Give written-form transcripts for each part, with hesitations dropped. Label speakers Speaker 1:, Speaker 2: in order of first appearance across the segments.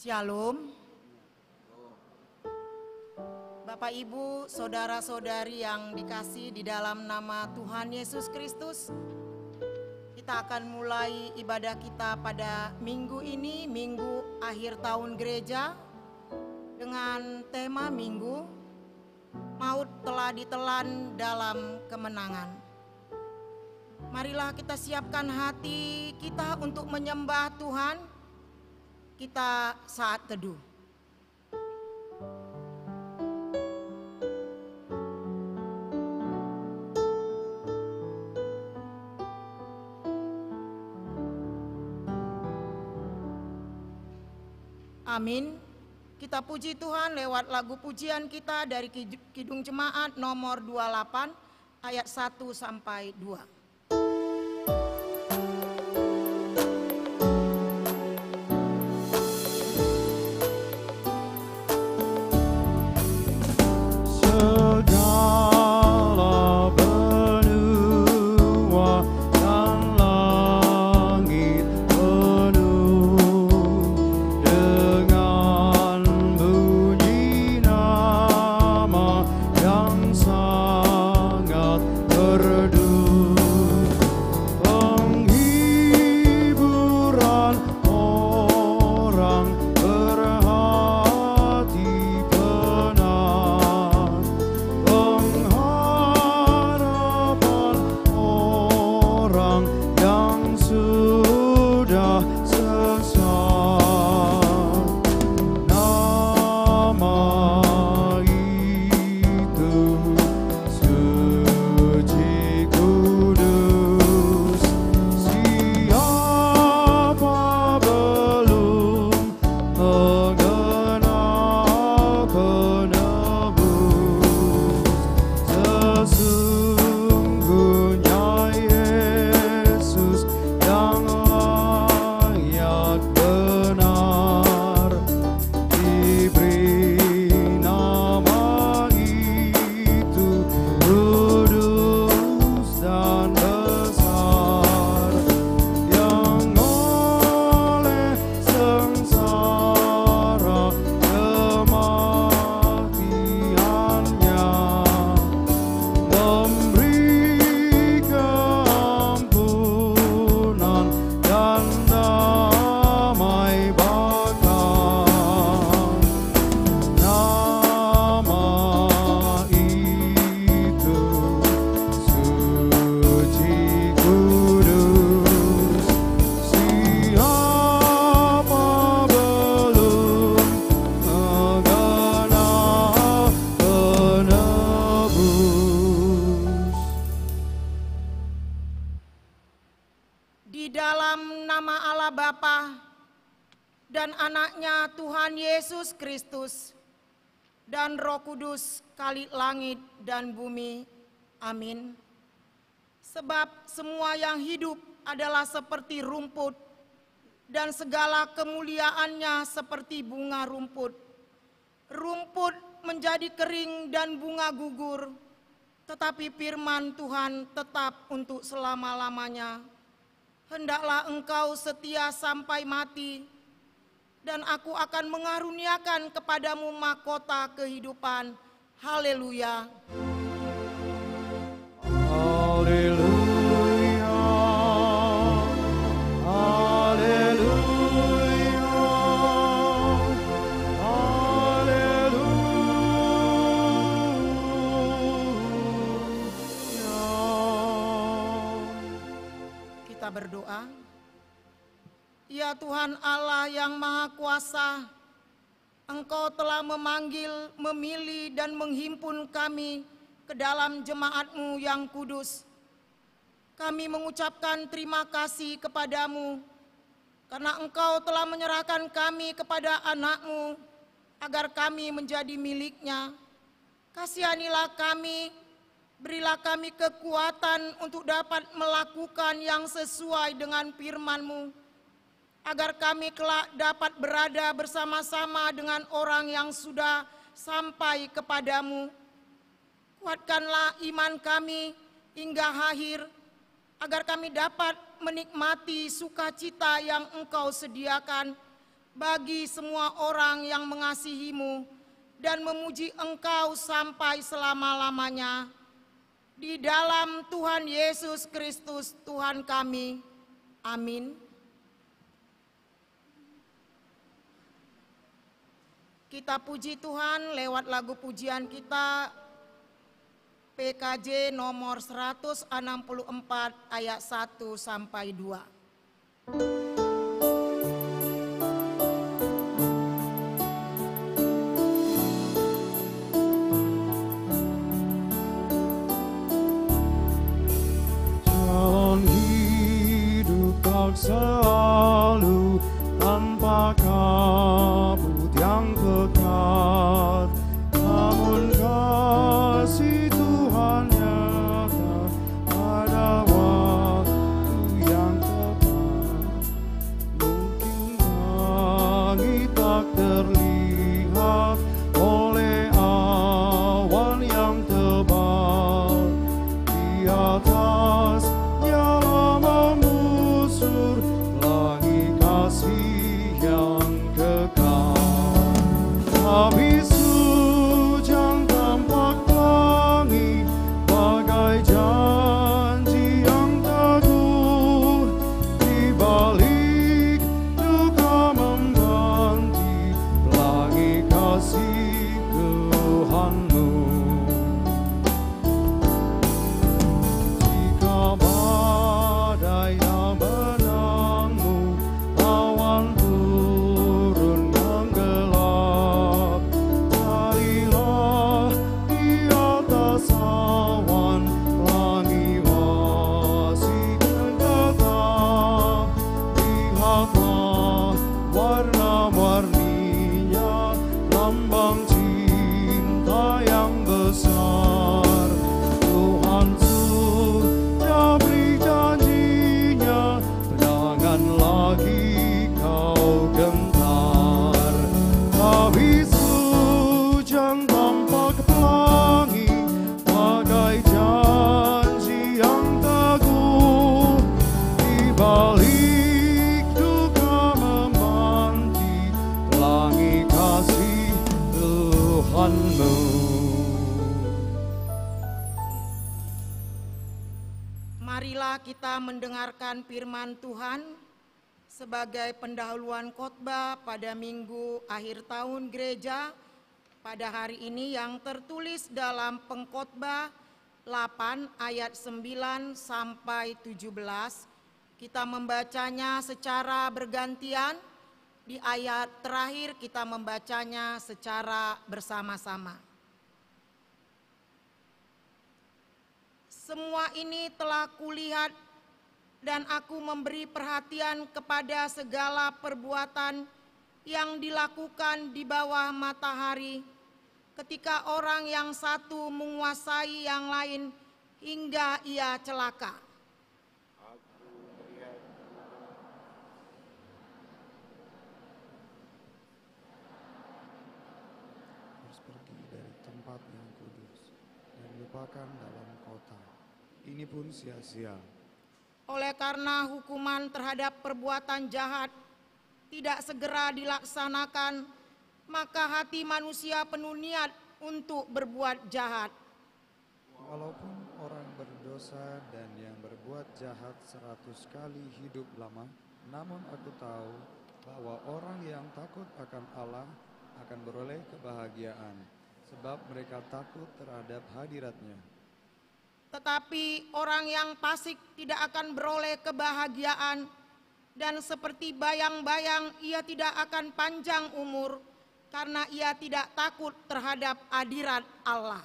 Speaker 1: Shalom. Bapak Ibu, saudara-saudari yang dikasih di dalam nama Tuhan Yesus Kristus, kita akan mulai ibadah kita pada minggu ini, minggu akhir tahun gereja, dengan tema minggu, maut telah ditelan dalam kemenangan. Marilah kita siapkan hati kita untuk menyembah Tuhan. Kita saat teduh. Amin. Kita puji Tuhan lewat lagu pujian kita dari Kidung Jemaat nomor 28 ayat 1 sampai 2. Dan anaknya Tuhan Yesus Kristus dan Roh Kudus kali langit dan bumi. Amin. Sebab semua yang hidup adalah seperti rumput dan segala kemuliaannya seperti bunga rumput. Rumput menjadi kering dan bunga gugur, tetapi firman Tuhan tetap untuk selama-lamanya. Hendaklah engkau setia sampai mati, dan aku akan mengaruniakan kepadamu mahkota kehidupan. Haleluya.
Speaker 2: Haleluya. Haleluya. Haleluya.
Speaker 1: Kita berdoa. Ya Tuhan Allah yang Maha Kuasa, Engkau telah memanggil, memilih, dan menghimpun kami ke dalam jemaat-Mu yang kudus. Kami mengucapkan terima kasih kepadamu, karena Engkau telah menyerahkan kami kepada anak-Mu, agar kami menjadi milik-Nya. Kasihanilah kami, berilah kami kekuatan untuk dapat melakukan yang sesuai dengan firman-Mu, agar kami kelak dapat berada bersama-sama dengan orang yang sudah sampai kepadamu. Kuatkanlah iman kami hingga akhir, agar kami dapat menikmati sukacita yang Engkau sediakan bagi semua orang yang mengasihi-Mu dan memuji Engkau sampai selama-lamanya. Di dalam Tuhan Yesus Kristus Tuhan kami. Amin. Kita puji Tuhan lewat lagu pujian kita PKJ nomor 164 ayat 1 sampai 2.
Speaker 2: Jalan hidup tak selalu tanpa kabut yang pekat, namun kasih Tuhan nyata pada waktu yang tepat. Mungkin langit tak terlihat oleh awan yang tebal, di atasnya membusur pelangi kasih yang kekal. Habis hujan tampak pelangi bagai janji yang teguh, di balik duka mengganti pelangi kasih Tuhanmu. Jika badai yang benangmu, awan turun yang gelap, carilah di atas awan pelangi masih tetap. Lihatlah warna-warninya, lambang cinta yang besar. Tuhan sudah beri janjinya, jangan lagi kau gentar. Habis hujan tampak pelangi bagai janji yang teguh, di balik duka memanti pelangi kasih Tuhanmu.
Speaker 1: Marilah kita mendengarkan firman Tuhan sebagai pendahuluan khotbah pada minggu akhir tahun gereja pada hari ini yang tertulis dalam Pengkhotbah 8 ayat 9 sampai 17. Kita membacanya secara bergantian, di ayat terakhir kita membacanya secara bersama-sama. Semua ini telah kulihat dan aku memberi perhatian kepada segala perbuatan yang dilakukan di bawah matahari, ketika orang yang satu menguasai yang lain hingga ia celaka.
Speaker 2: Harus pergi dari tempat yang kudus dan lupakan dalam kota. Ini pun sia-sia.
Speaker 1: Oleh karena hukuman terhadap perbuatan jahat tidak segera dilaksanakan, maka hati manusia penuh niat untuk berbuat jahat.
Speaker 2: Walaupun orang berdosa dan yang berbuat jahat 100 kali hidup lama, namun aku tahu bahwa orang yang takut akan Allah akan beroleh kebahagiaan, sebab mereka takut terhadap hadirat-Nya.
Speaker 1: Tetapi orang yang fasik tidak akan beroleh kebahagiaan, dan seperti bayang-bayang ia tidak akan panjang umur, karena ia tidak takut terhadap hadirat Allah.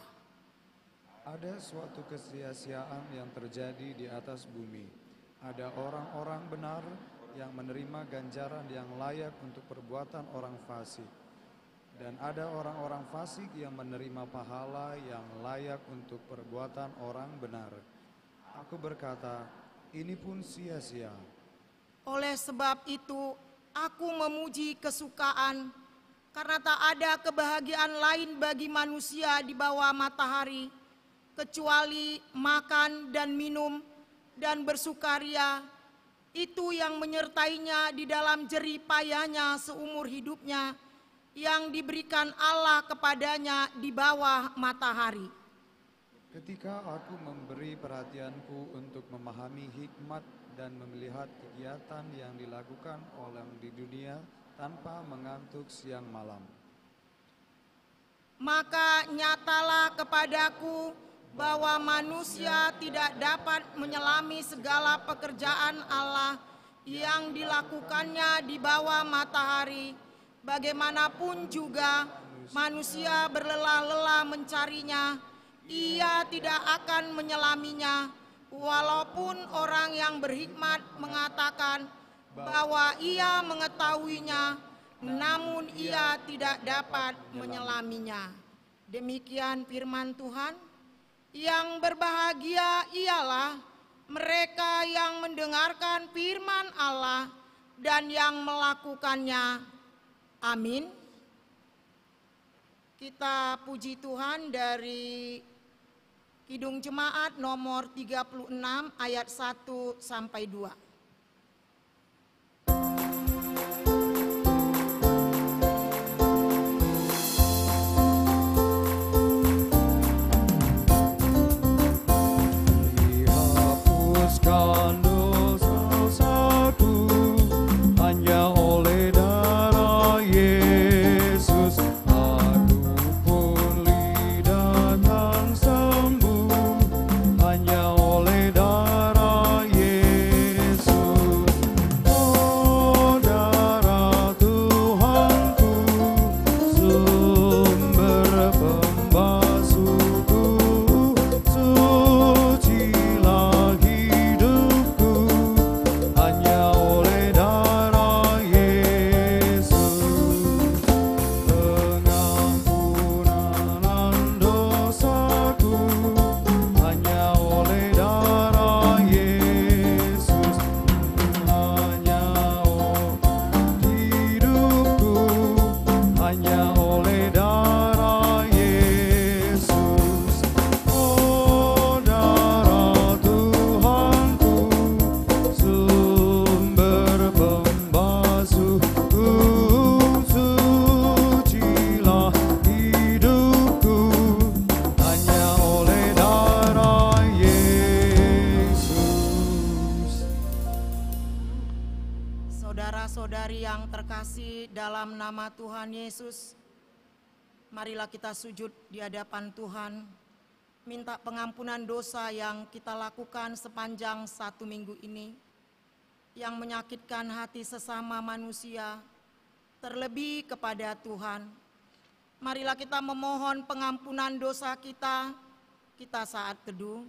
Speaker 2: Ada suatu kesia-siaan yang terjadi di atas bumi. Ada orang-orang benar yang menerima ganjaran yang layak untuk perbuatan orang fasik. Dan ada orang-orang fasik yang menerima pahala yang layak untuk perbuatan orang benar. Aku berkata, ini pun sia-sia.
Speaker 1: Oleh sebab itu, aku memuji kesukaan, karena tak ada kebahagiaan lain bagi manusia di bawah matahari, kecuali makan dan minum dan bersukaria, itu yang menyertainya di dalam jerih payahnya seumur hidupnya, yang diberikan Allah kepadanya di bawah matahari.
Speaker 2: Ketika aku memberi perhatianku untuk memahami hikmat dan melihat kegiatan yang dilakukan orang di dunia tanpa mengantuk siang malam,
Speaker 1: maka nyatalah kepadaku bahwa manusia tidak dapat menyelami segala pekerjaan Allah yang dilakukannya di bawah matahari. Bagaimanapun juga manusia berlelah-lelah mencarinya, ia tidak akan menyelaminya, walaupun orang yang berhikmat mengatakan bahwa ia mengetahuinya, namun ia tidak dapat menyelaminya. Demikian firman Tuhan. Yang berbahagia ialah mereka yang mendengarkan firman Allah dan yang melakukannya. Amin. Kita puji Tuhan dari Kidung Jemaat nomor 36 ayat 1 sampai 2.
Speaker 2: Dihapuskan dosa-dosaku hanya oleh darah Yesus. Aku pulih dan sembuh hanya oleh darah Yesus. Oh, darah Tuhanku, sumber pembasuhku, sucilah hidupku hanya oleh darah Yesus. Pengampunan dosaku hanya oleh darah Yesus. Hanya hidupku hanya oleh darah Yesus. Oh, darah Tuhanku, sumber pembasuhku, sucilah hidupku hanya oleh darah Yesus.
Speaker 1: Saudara-saudari yang terkasih dalam nama Tuhan Yesus, marilah kita sujud di hadapan Tuhan, minta pengampunan dosa yang kita lakukan sepanjang 1 minggu ini, yang menyakitkan hati sesama manusia, terlebih kepada Tuhan. Marilah kita memohon pengampunan dosa kita saat teduh.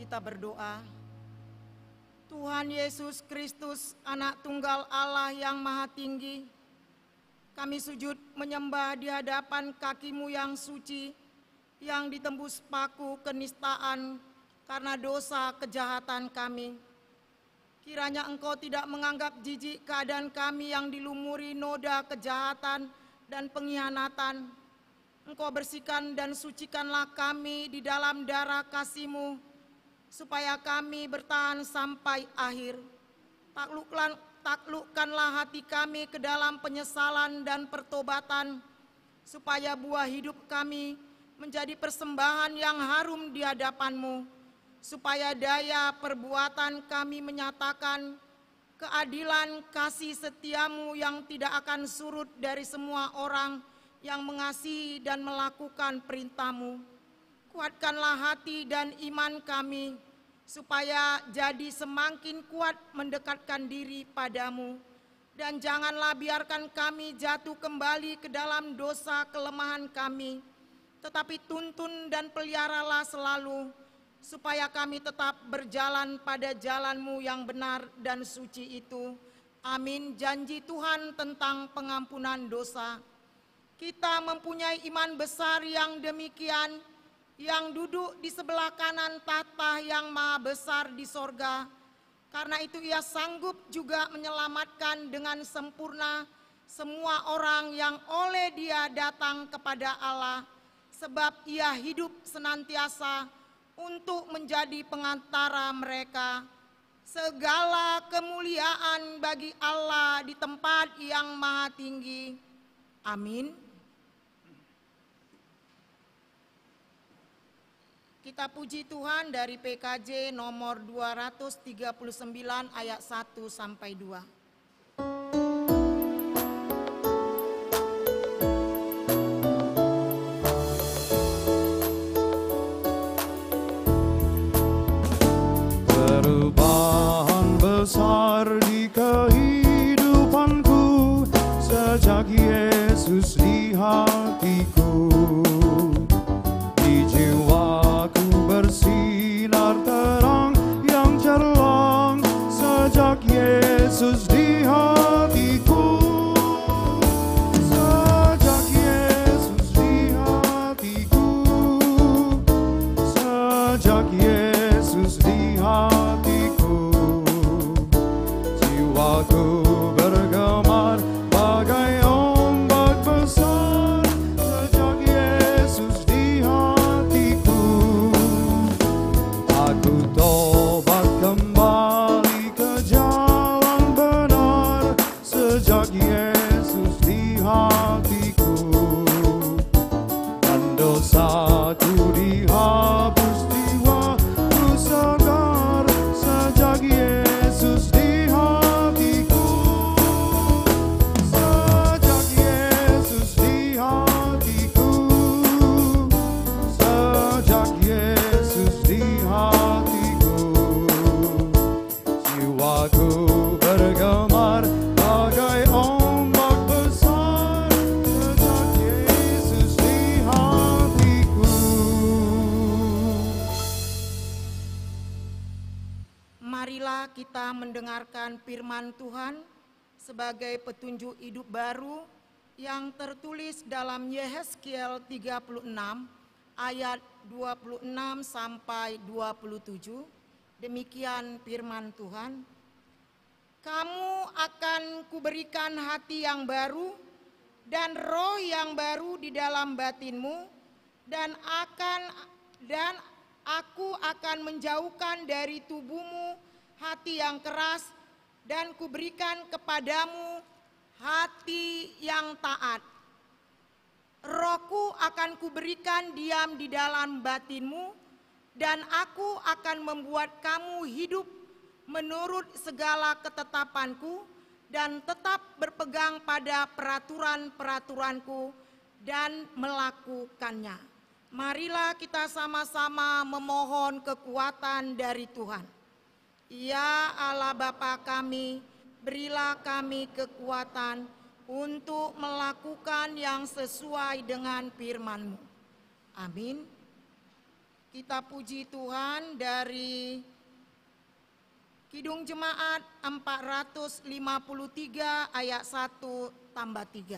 Speaker 1: Kita berdoa. Tuhan Yesus Kristus, Anak Tunggal Allah yang Maha Tinggi, kami sujud menyembah di hadapan kaki-Mu yang suci, yang ditembus paku kenistaan karena dosa kejahatan kami. Kiranya Engkau tidak menganggap jijik keadaan kami yang dilumuri noda kejahatan dan pengkhianatan. Engkau bersihkan dan sucikanlah kami di dalam darah kasih-Mu, supaya kami bertahan sampai akhir. Taklukkanlah hati kami ke dalam penyesalan dan pertobatan, supaya buah hidup kami menjadi persembahan yang harum di hadapan-Mu, supaya daya perbuatan kami menyatakan keadilan kasih setiamu yang tidak akan surut dari semua orang yang mengasihi dan melakukan perintahmu. Kuatkanlah hati dan iman kami, supaya jadi semakin kuat mendekatkan diri padamu. Dan janganlah biarkan kami jatuh kembali ke dalam dosa kelemahan kami, tetapi tuntun dan peliharalah selalu, supaya kami tetap berjalan pada jalan-Mu yang benar dan suci itu. Amin. Janji Tuhan tentang pengampunan dosa. Kita mempunyai iman besar yang demikian, yang duduk di sebelah kanan tahta yang maha besar di sorga. Karena itu Ia sanggup juga menyelamatkan dengan sempurna semua orang yang oleh Dia datang kepada Allah, sebab Ia hidup senantiasa untuk menjadi pengantara mereka. Segala kemuliaan bagi Allah di tempat yang maha tinggi. Amin. Kita puji Tuhan dari PKJ nomor 239 ayat 1 sampai 2.
Speaker 3: Perubahan besar di kehidupanku sejak Yesus di hatiku. Di jiwaku bersinar terang yang cerlang sejak Yesus di hatiku. Sejak Yesus di hatiku. Sejak Yesus di hatiku. Jiwaku bergemar bagai ombak besar sejak Yesus di hatiku. Aku tobat kembali ke jalan benar sejak Yesus di hatiku. Dan dosaku dihapus, jiwaku segar sejak Yesus di hatiku. Sejak Yesus di hatiku. Sejak Yesus di hatiku. Jiwaku bergemar bagai ombak besar sejak Yesus di hatiku.
Speaker 1: Marilah kita mendengarkan firman Tuhan sebagai petunjuk hidup baru yang tertulis dalam Yehezkiel 36 ayat 26 sampai 27. Demikian firman Tuhan. Kamu akan kuberikan hati yang baru dan roh yang baru di dalam batinmu, dan aku akan menjauhkan dari tubuhmu hati yang keras, dan kuberikan kepadamu hati yang taat. Rohku akan kuberikan diam di dalam batinmu, dan aku akan membuat kamu hidup menurut segala ketetapanku, dan tetap berpegang pada peraturan-peraturanku dan melakukannya. Marilah kita sama-sama memohon kekuatan dari Tuhan. Ya Allah Bapa kami, berilah kami kekuatan untuk melakukan yang sesuai dengan firman-Mu. Amin. Kita puji Tuhan dari Kidung Jemaat 453 ayat 1 tambah 3.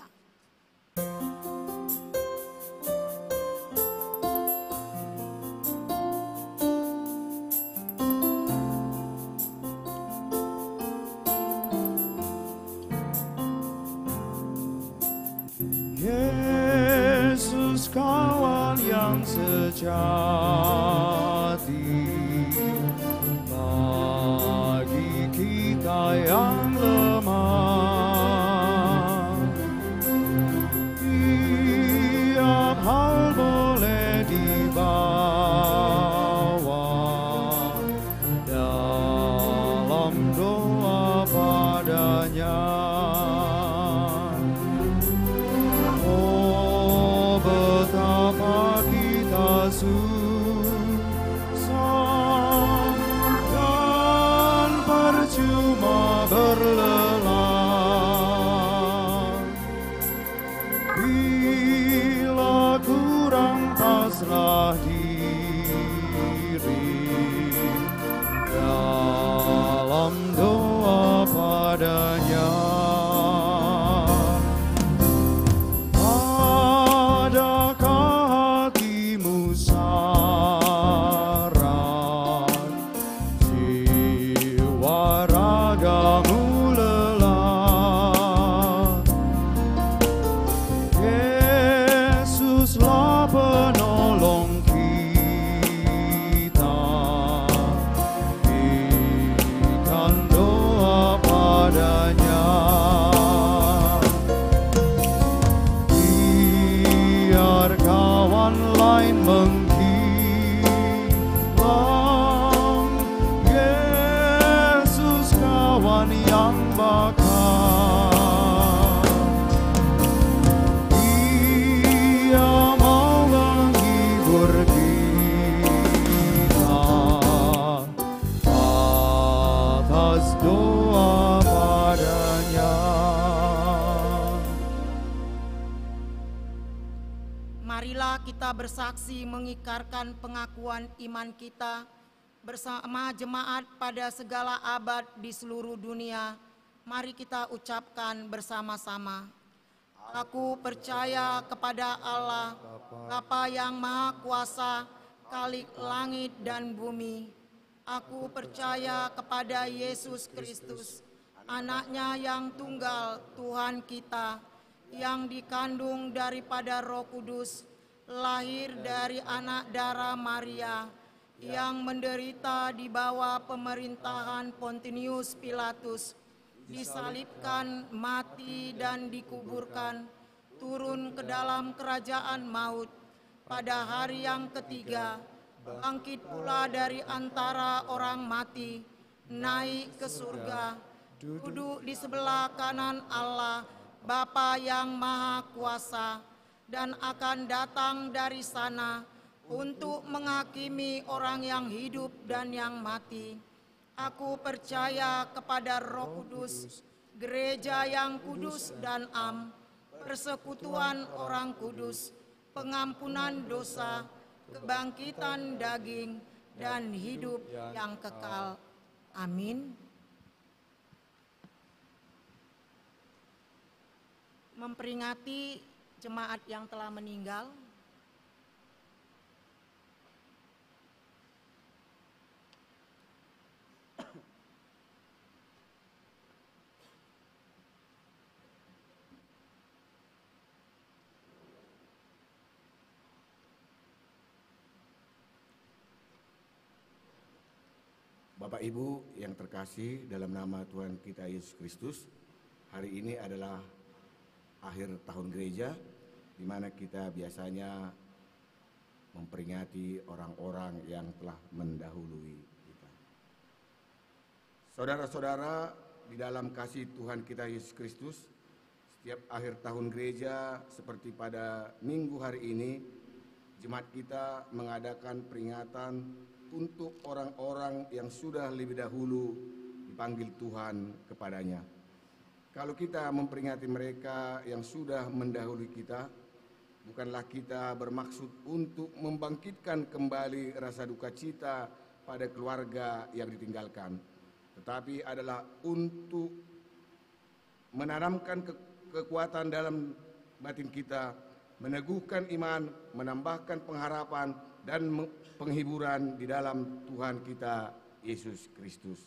Speaker 3: Yesus kawan yang sejati, bagi kita yang lemah, tiap hal boleh dibawa dalam doa.
Speaker 1: Marilah kita bersaksi mengikrarkan pengakuan iman kita bersama jemaat pada segala abad di seluruh dunia. Mari kita ucapkan bersama-sama. Aku percaya kepada Allah, Bapa yang Maha Kuasa, Khalik langit dan bumi. Aku percaya kepada Yesus Kristus, Anaknya yang tunggal, Tuhan kita, yang dikandung daripada Roh Kudus, lahir dari anak darah Maria, yang menderita di bawah pemerintahan Pontius Pilatus, disalibkan, mati, dan dikuburkan, turun ke dalam kerajaan maut. Pada hari yang ketiga, bangkit pula dari antara orang mati, naik ke surga, duduk di sebelah kanan Allah, Bapa yang Maha Kuasa, dan akan datang dari sana untuk menghakimi orang yang hidup dan yang mati. Aku percaya kepada Roh Kudus, gereja yang kudus dan am, persekutuan orang kudus, pengampunan dosa, kebangkitan daging, dan hidup yang kekal. Amin. Memperingati jemaat yang telah meninggal,
Speaker 4: Bapak Ibu yang terkasih, dalam nama Tuhan kita Yesus Kristus, hari ini adalah akhir tahun gereja, di mana kita biasanya memperingati orang-orang yang telah mendahului kita. Saudara-saudara, di dalam kasih Tuhan kita Yesus Kristus, setiap akhir tahun gereja seperti pada minggu hari ini, jemaat kita mengadakan peringatan untuk orang-orang yang sudah lebih dahulu dipanggil Tuhan kepadanya. Kalau kita memperingati mereka yang sudah mendahului kita, bukanlah kita bermaksud untuk membangkitkan kembali rasa duka cita pada keluarga yang ditinggalkan, tetapi adalah untuk menanamkan kekuatan dalam batin kita, meneguhkan iman, menambahkan pengharapan dan penghiburan di dalam Tuhan kita Yesus Kristus.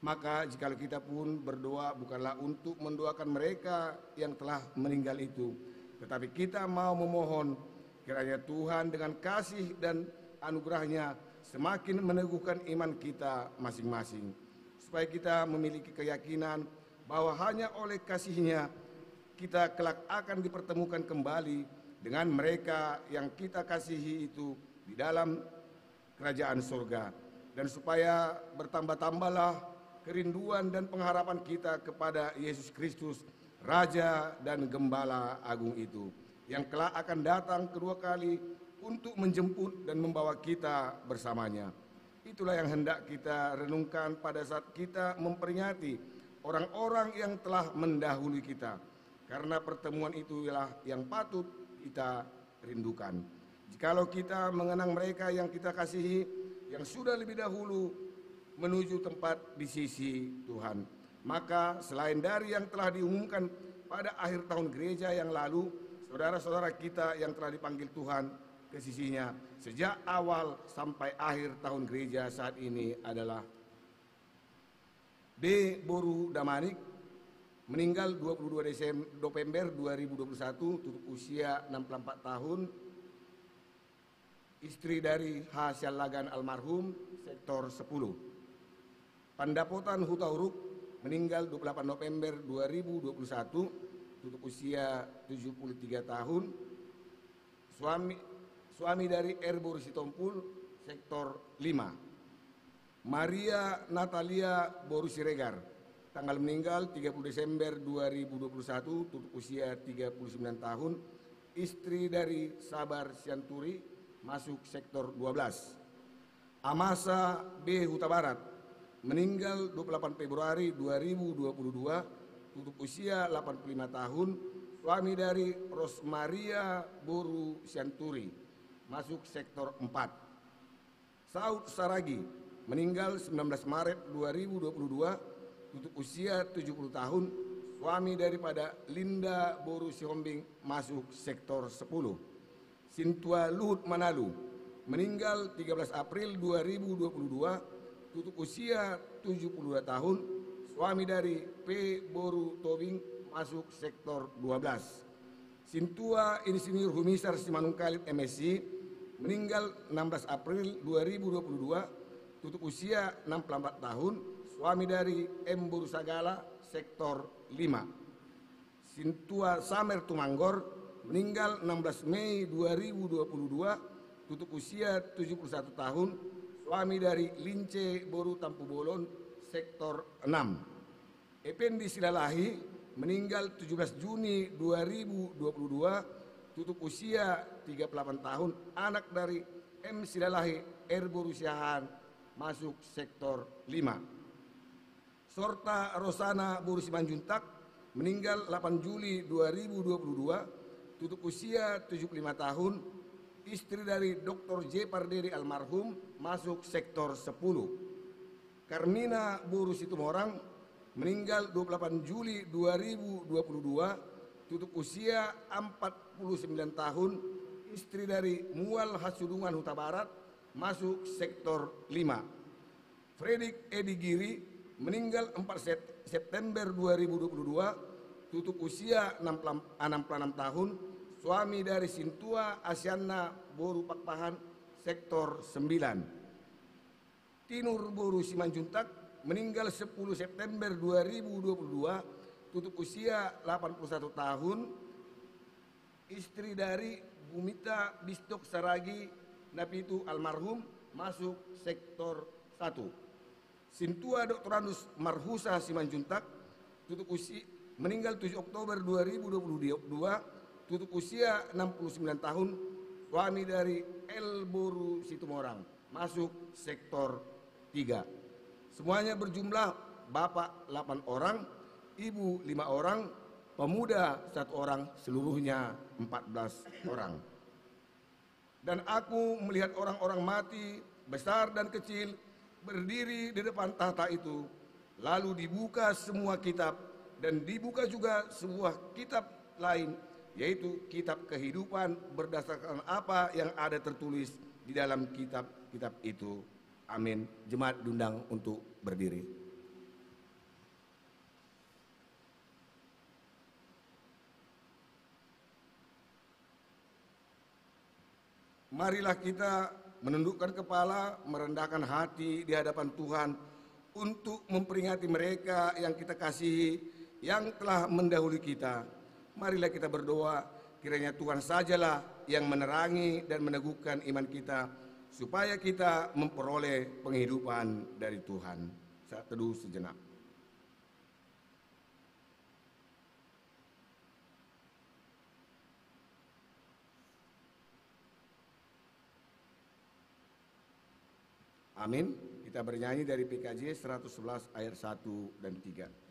Speaker 4: Maka jikalau kita pun berdoa bukanlah untuk mendoakan mereka yang telah meninggal itu, tetapi kita mau memohon kiranya Tuhan dengan kasih dan anugerahnya semakin meneguhkan iman kita masing-masing, supaya kita memiliki keyakinan bahwa hanya oleh kasih-Nya kita kelak akan dipertemukan kembali dengan mereka yang kita kasihi itu di dalam kerajaan surga, dan supaya bertambah-tambahlah kerinduan dan pengharapan kita kepada Yesus Kristus, Raja dan Gembala Agung itu, yang kelak akan datang kedua kali untuk menjemput dan membawa kita bersamanya. Itulah yang hendak kita renungkan pada saat kita memperingati orang-orang yang telah mendahului kita, karena pertemuan itulah yang patut kita rindukan. Jikalau kita mengenang mereka yang kita kasihi, yang sudah lebih dahulu menuju tempat di sisi Tuhan, maka selain dari yang telah diumumkan pada akhir tahun gereja yang lalu, saudara-saudara kita yang telah dipanggil Tuhan ke sisinya sejak awal sampai akhir tahun gereja saat ini adalah B. Boru Damanik, meninggal 22 November 2021, tutup usia 64 tahun, istri dari H. Syalagan almarhum, sektor 10. Pandapotan Hutauruk, meninggal 28 November 2021, tutup usia 73 tahun, suami dari R. Boru Sitompul, sektor 5. Maria Natalia Boru Siregar, tanggal meninggal 30 Desember 2021, tutup usia 39 tahun, istri dari Sabar Sianturi, masuk sektor 12. Amasa B. Huta Barat, meninggal 28 Februari 2022, tutup usia 85 tahun, suami dari Rosmaria Boru Sianturi, masuk sektor 4. Saud Saragi, meninggal 19 Maret 2022, tutup usia 70 tahun, suami daripada Linda Boru Sihombing, masuk sektor 10. Sintua Luhut Manalu, meninggal 13 April 2022, tutup usia 72 tahun, suami dari P. Boru Tobing, masuk sektor 12. Sintua Insinyur Humisar Simanungkalit MSc, meninggal 16 April 2022, tutup usia 64 tahun, suami dari M. Boru Sagala, sektor 5. Sintua Samer Tumanggor, meninggal 16 Mei 2022, tutup usia 71 tahun, suami dari Lince Boru Tampu Bolon, sektor 6. Ependi Silalahi, meninggal 17 Juni 2022, tutup usia 38 tahun, anak dari M. Silalahi R. Boru Siahaan, masuk sektor 5. Sorta Rosana Boru Simanjuntak, meninggal 8 Juli 2022, tutup usia 75 tahun, istri dari Dr. J. Pardede almarhum, masuk sektor 10. Carmina Boru Situmorang, meninggal 28 Juli 2022, tutup usia 49 tahun, istri dari Mual Hasudungan Huta Barat, masuk sektor 5. Fredrik Edi Giri, meninggal 4 September 2022, tutup usia 66 tahun, suami dari Sintua Asyana Boru Pakpahan, sektor 9. Tinur Boru Simanjuntak, meninggal 10 September 2022, tutup usia 81 tahun, istri dari Bumita Bistok Saragi Napitu almarhum, masuk sektor 1. Sintua Dr. Andus Marhusa Simanjuntak, tutup usia, meninggal 7 Oktober 2022, tutup usia 69 tahun, suami dari L. Boru Situmorang, masuk sektor 3. Semuanya berjumlah bapak 8 orang, ibu 5 orang, pemuda 1 orang, seluruhnya 14 orang. Dan aku melihat orang-orang mati, besar dan kecil, berdiri di depan tahta itu. Lalu dibuka semua kitab, dan dibuka juga sebuah kitab lain, yaitu kitab kehidupan berdasarkan apa yang ada tertulis di dalam kitab-kitab itu. Amin. Jemaat diundang untuk berdiri. Marilah kita menundukkan kepala, merendahkan hati di hadapan Tuhan untuk memperingati mereka yang kita kasihi, yang telah mendahului kita. Marilah kita berdoa, kiranya Tuhan sajalah yang menerangi dan meneguhkan iman kita, supaya kita memperoleh penghidupan dari Tuhan. Saat teduh sejenak. Amin. Kita bernyanyi dari PKJ 111 ayat 1 dan 3.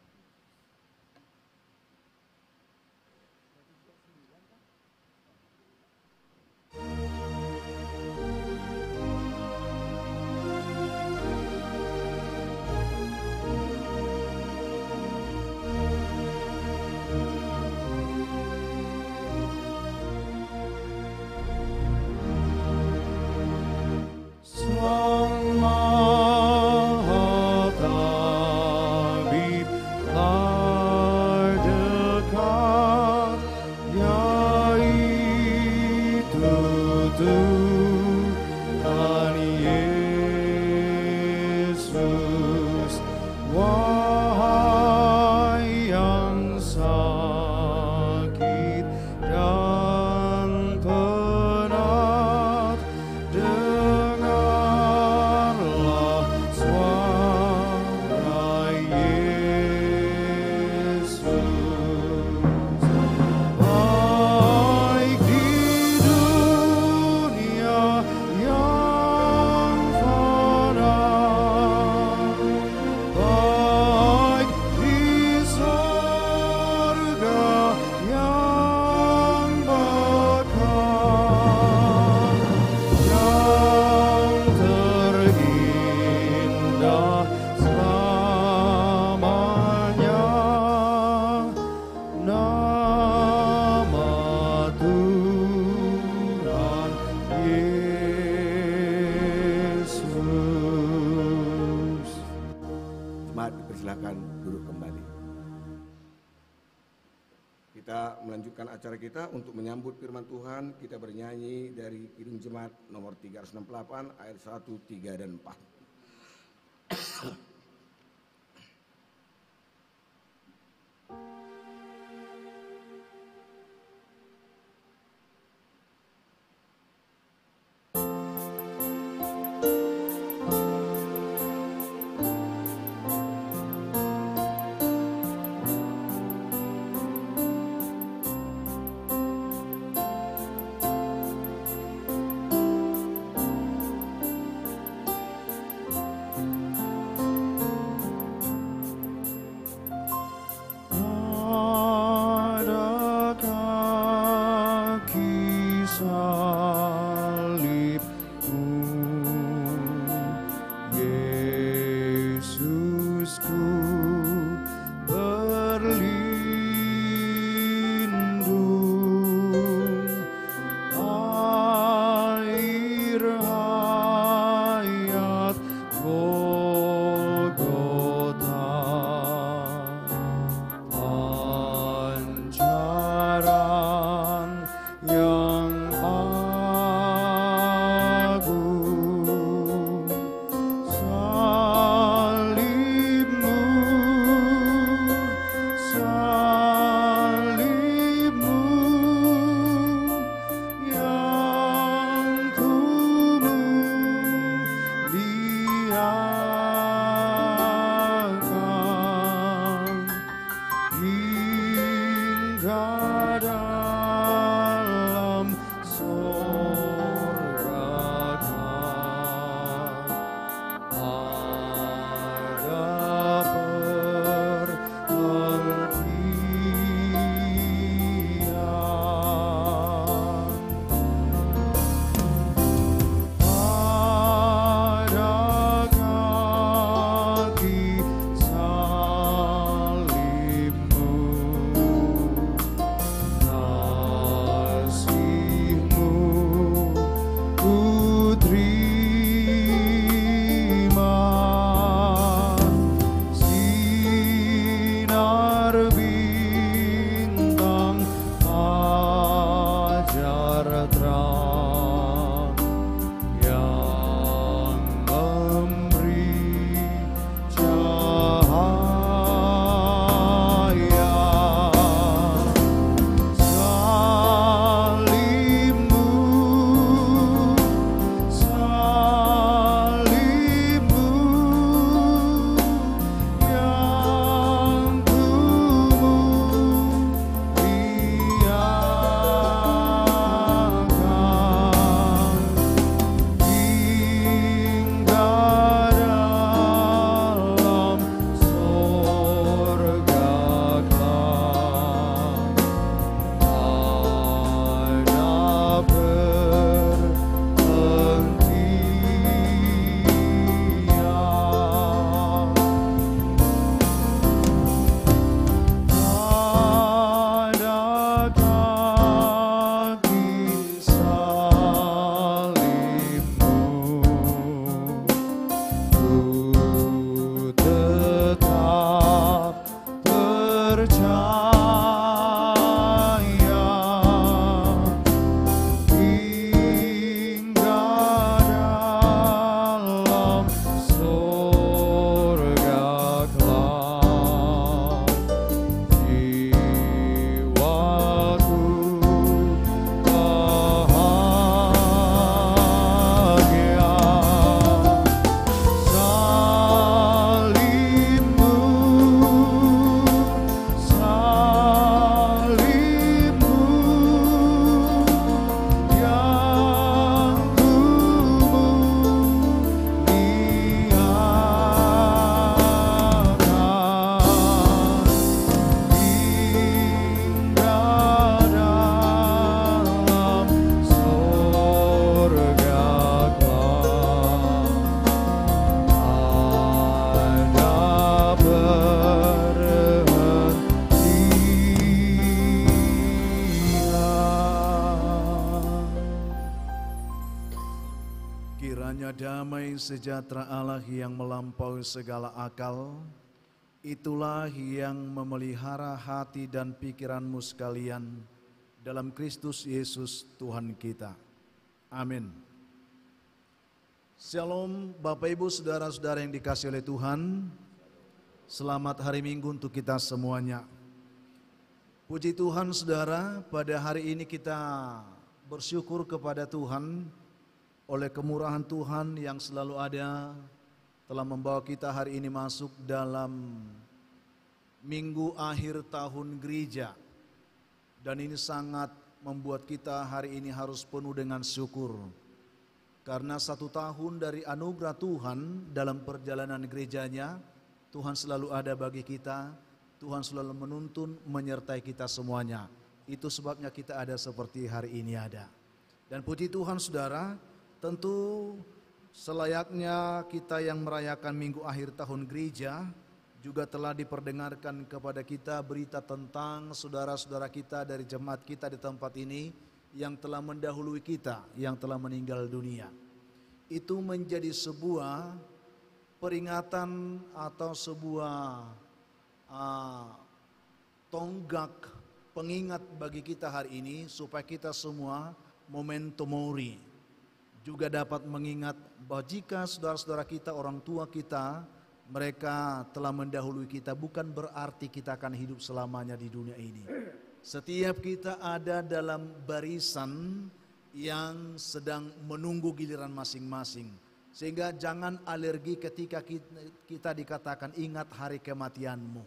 Speaker 4: Kita melanjutkan acara kita untuk menyambut firman Tuhan. Kita bernyanyi dari Kidung Jemaat nomor 368 ayat 1, 3, dan 4.
Speaker 5: Kiranya damai sejahtera Allah yang melampaui segala akal Itulah yang memelihara hati dan pikiranmu sekalian dalam Kristus Yesus Tuhan kita. Amin. Shalom Bapak Ibu saudara-saudara yang dikasihi oleh Tuhan. Selamat hari Minggu untuk kita semuanya. Puji Tuhan saudara, pada hari ini kita bersyukur kepada Tuhan oleh kemurahan Tuhan yang selalu ada telah membawa kita hari ini masuk dalam minggu akhir tahun gereja. Dan ini sangat membuat kita hari ini harus penuh dengan syukur. Karena 1 tahun dari anugerah Tuhan dalam perjalanan gerejanya, Tuhan selalu ada bagi kita, Tuhan selalu menuntun, menyertai kita semuanya. Itu sebabnya kita ada seperti hari ini ada. Dan puji Tuhan saudara, tentu selayaknya kita yang merayakan minggu akhir tahun gereja juga telah diperdengarkan kepada kita berita tentang saudara-saudara kita dari jemaat kita di tempat ini yang telah mendahului kita, yang telah meninggal dunia. Itu menjadi sebuah peringatan atau sebuah tonggak pengingat bagi kita hari ini supaya kita semua memento mori juga dapat mengingat bahwa jika saudara-saudara kita, orang tua kita, mereka telah mendahului kita, bukan berarti kita akan hidup selamanya di dunia ini. Setiap kita ada dalam barisan yang sedang menunggu giliran masing-masing. Sehingga jangan alergi ketika kita dikatakan ingat hari kematianmu.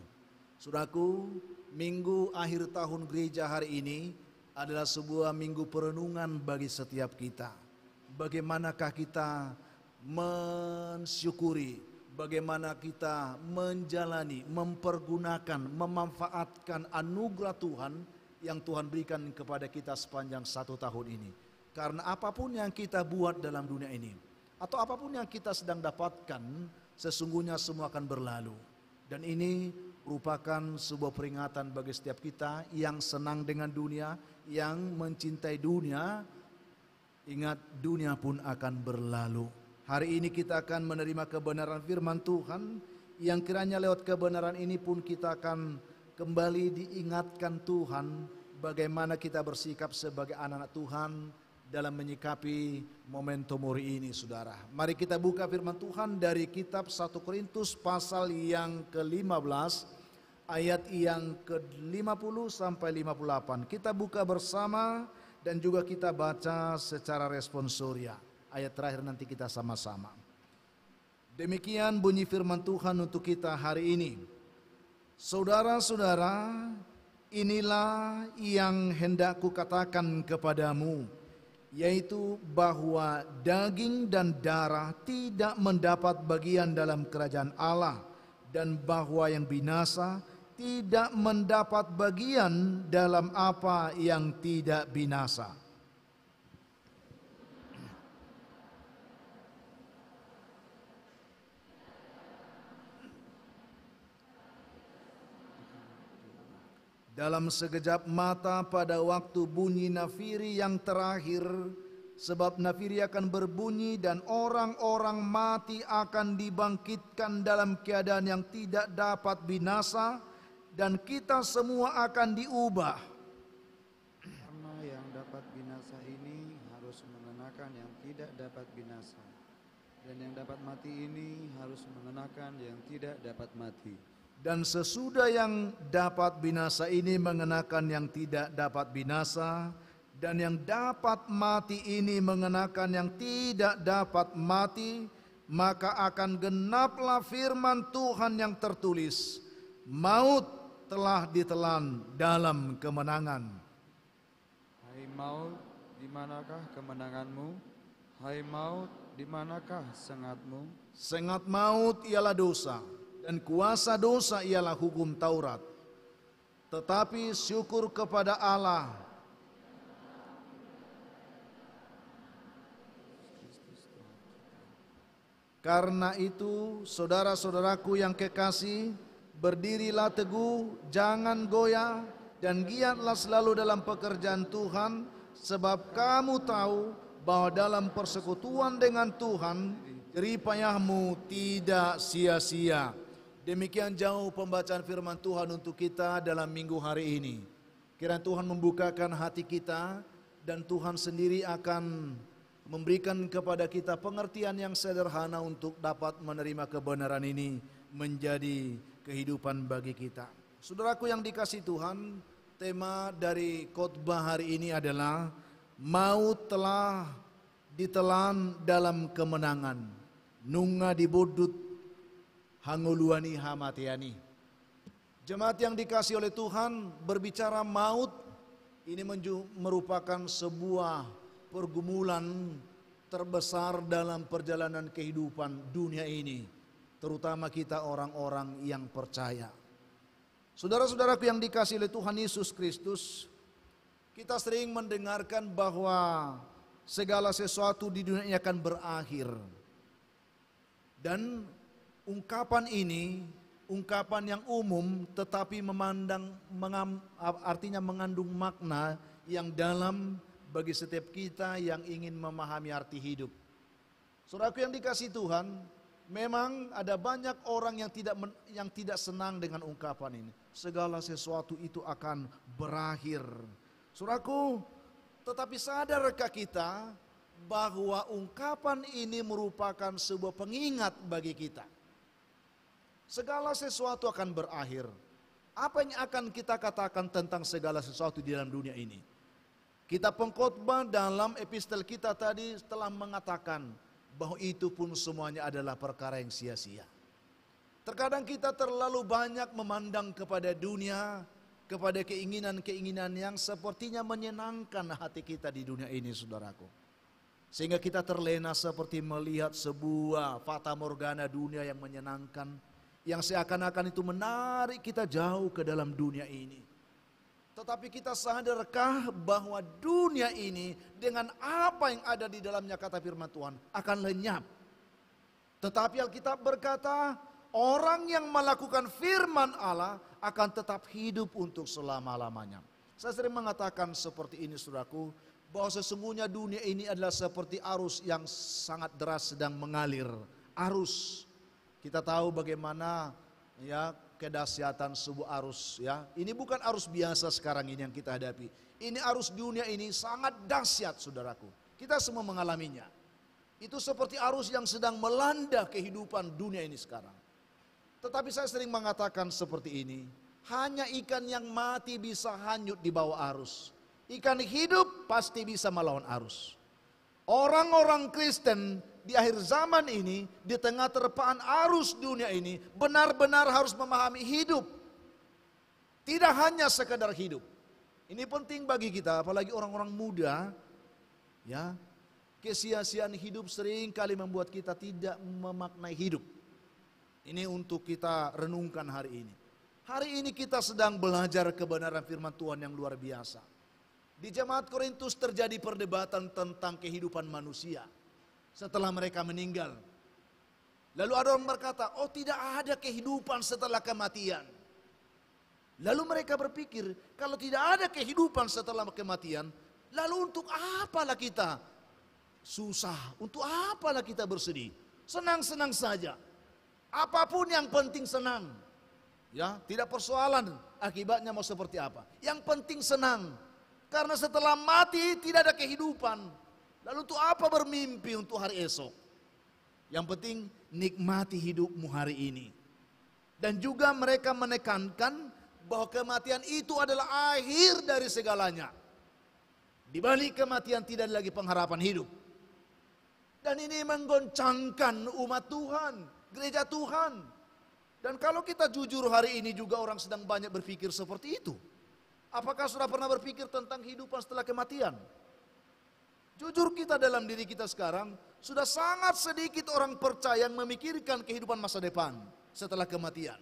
Speaker 5: Saudaraku, minggu akhir tahun gereja hari ini adalah sebuah minggu perenungan bagi setiap kita. Bagaimanakah kita mensyukuri, bagaimana kita menjalani, mempergunakan, memanfaatkan anugerah Tuhan yang Tuhan berikan kepada kita sepanjang 1 tahun ini. Karena apapun yang kita buat dalam dunia ini, atau apapun yang kita sedang dapatkan, sesungguhnya semua akan berlalu. Dan ini merupakan sebuah peringatan bagi setiap kita yang senang dengan dunia, yang mencintai dunia. Ingat, dunia pun akan berlalu. Hari ini kita akan menerima kebenaran firman Tuhan, yang kiranya lewat kebenaran ini pun kita akan kembali diingatkan Tuhan bagaimana kita bersikap sebagai anak-anak Tuhan dalam menyikapi momentum hari ini, saudara. Mari kita buka firman Tuhan dari kitab 1 Korintus pasal yang ke-15 ayat yang ke-50 sampai 58. Kita buka bersama dan juga kita baca secara responsoria. Ayat terakhir nanti kita sama-sama. Demikian bunyi firman Tuhan untuk kita hari ini. Saudara-saudara, inilah yang hendak kukatakan kepadamu, yaitu bahwa daging dan darah tidak mendapat bagian dalam kerajaan Allah, dan bahwa yang binasa tidak mendapat bagian dalam apa yang tidak binasa. Dalam sekejap mata pada waktu bunyi nafiri yang terakhir, sebab nafiri akan berbunyi dan orang-orang mati akan dibangkitkan dalam keadaan yang tidak dapat binasa, dan kita semua akan diubah.
Speaker 2: Karena yang dapat binasa ini harus mengenakan yang tidak dapat binasa, dan yang dapat mati ini harus mengenakan yang tidak dapat mati.
Speaker 5: Dan sesudah yang dapat binasa ini mengenakan yang tidak dapat binasa, dan yang dapat mati ini mengenakan yang tidak dapat mati, maka akan genaplah firman Tuhan yang tertulis, maut telah ditelan dalam kemenangan.
Speaker 2: Hai maut, di manakah kemenanganmu? Hai maut, di manakah sengatmu?
Speaker 5: Sengat maut ialah dosa, dan kuasa dosa ialah hukum Taurat. Tetapi syukur kepada Allah karena itu, saudara-saudaraku yang kekasih, berdirilah teguh, jangan goyah, dan giatlah selalu dalam pekerjaan Tuhan, sebab kamu tahu bahwa dalam persekutuan dengan Tuhan, jerih payahmu tidak sia-sia. Demikian jauh pembacaan firman Tuhan untuk kita dalam minggu hari ini. Kiranya Tuhan membukakan hati kita dan Tuhan sendiri akan memberikan kepada kita pengertian yang sederhana untuk dapat menerima kebenaran ini menjadi kehidupan bagi kita. Saudaraku yang dikasihi Tuhan, tema dari khotbah hari ini adalah maut telah ditelan dalam kemenangan, nunga dibudut hanguluani hamatiani. Jemaat yang dikasihi oleh Tuhan, berbicara maut ini merupakan sebuah pergumulan terbesar dalam perjalanan kehidupan dunia ini, terutama kita orang-orang yang percaya. Saudara-saudaraku yang dikasihi oleh Tuhan Yesus Kristus, kita sering mendengarkan bahwa segala sesuatu di dunia ini akan berakhir. Dan ungkapan ini, ungkapan yang umum tetapi artinya mengandung makna yang dalam bagi setiap kita yang ingin memahami arti hidup. Saudaraku yang dikasihi Tuhan, memang ada banyak orang yang tidak senang dengan ungkapan ini. Segala sesuatu itu akan berakhir. Saudaraku, tetapi sadarkah kita bahwa ungkapan ini merupakan sebuah pengingat bagi kita? Segala sesuatu akan berakhir. Apa yang akan kita katakan tentang segala sesuatu di dalam dunia ini? Kitab Pengkhotbah dalam epistel kita tadi telah mengatakan bahwa itu pun semuanya adalah perkara yang sia-sia. Terkadang kita terlalu banyak memandang kepada dunia, kepada keinginan-keinginan yang sepertinya menyenangkan hati kita di dunia ini, saudaraku. Sehingga kita terlena seperti melihat sebuah fata morgana dunia yang menyenangkan, yang seakan-akan itu menarik kita jauh ke dalam dunia ini. Tetapi kita sadarkah bahwa dunia ini dengan apa yang ada di dalamnya, kata firman Tuhan, akan lenyap. Tetapi Alkitab berkata, orang yang melakukan firman Allah akan tetap hidup untuk selama-lamanya. Saya sering mengatakan seperti ini, saudaraku, bahwa sesungguhnya dunia ini adalah seperti arus yang sangat deras sedang mengalir. Arus, kita tahu bagaimana kedahsyatan sebuah arus, Ini bukan arus biasa sekarang ini yang kita hadapi. Ini arus dunia ini sangat dahsyat, saudaraku. Kita semua mengalaminya. Itu seperti arus yang sedang melanda kehidupan dunia ini sekarang. Tetapi saya sering mengatakan seperti ini, hanya ikan yang mati bisa hanyut di bawah arus. Ikan hidup pasti bisa melawan arus. Orang-orang Kristen di akhir zaman ini, di tengah terpaan arus dunia ini, benar-benar harus memahami hidup. Tidak hanya sekedar hidup. Ini penting bagi kita, apalagi orang-orang muda. Kesia-siaan hidup sering kali membuat kita tidak memaknai hidup. Ini untuk kita renungkan hari ini. Hari ini kita sedang belajar kebenaran firman Tuhan yang luar biasa. Di jemaat Korintus terjadi perdebatan tentang kehidupan manusia setelah mereka meninggal. Lalu ada orang berkata, oh tidak ada kehidupan setelah kematian. Lalu mereka berpikir, kalau tidak ada kehidupan setelah kematian, lalu untuk apalah kita susah, untuk apalah kita bersedih? Senang-senang saja. Apapun yang penting senang. Tidak persoalan akibatnya mau seperti apa. Yang penting senang. Karena setelah mati tidak ada kehidupan. Lalu untuk apa bermimpi untuk hari esok? Yang penting nikmati hidupmu hari ini. Dan juga mereka menekankan bahwa kematian itu adalah akhir dari segalanya. Di balik kematian tidak ada lagi pengharapan hidup. Dan ini menggoncangkan umat Tuhan, gereja Tuhan. Dan kalau kita jujur hari ini juga orang sedang banyak berpikir seperti itu. Apakah sudah pernah berpikir tentang kehidupan setelah kematian? Jujur kita dalam diri kita sekarang, sudah sangat sedikit orang percaya yang memikirkan kehidupan masa depan setelah kematian.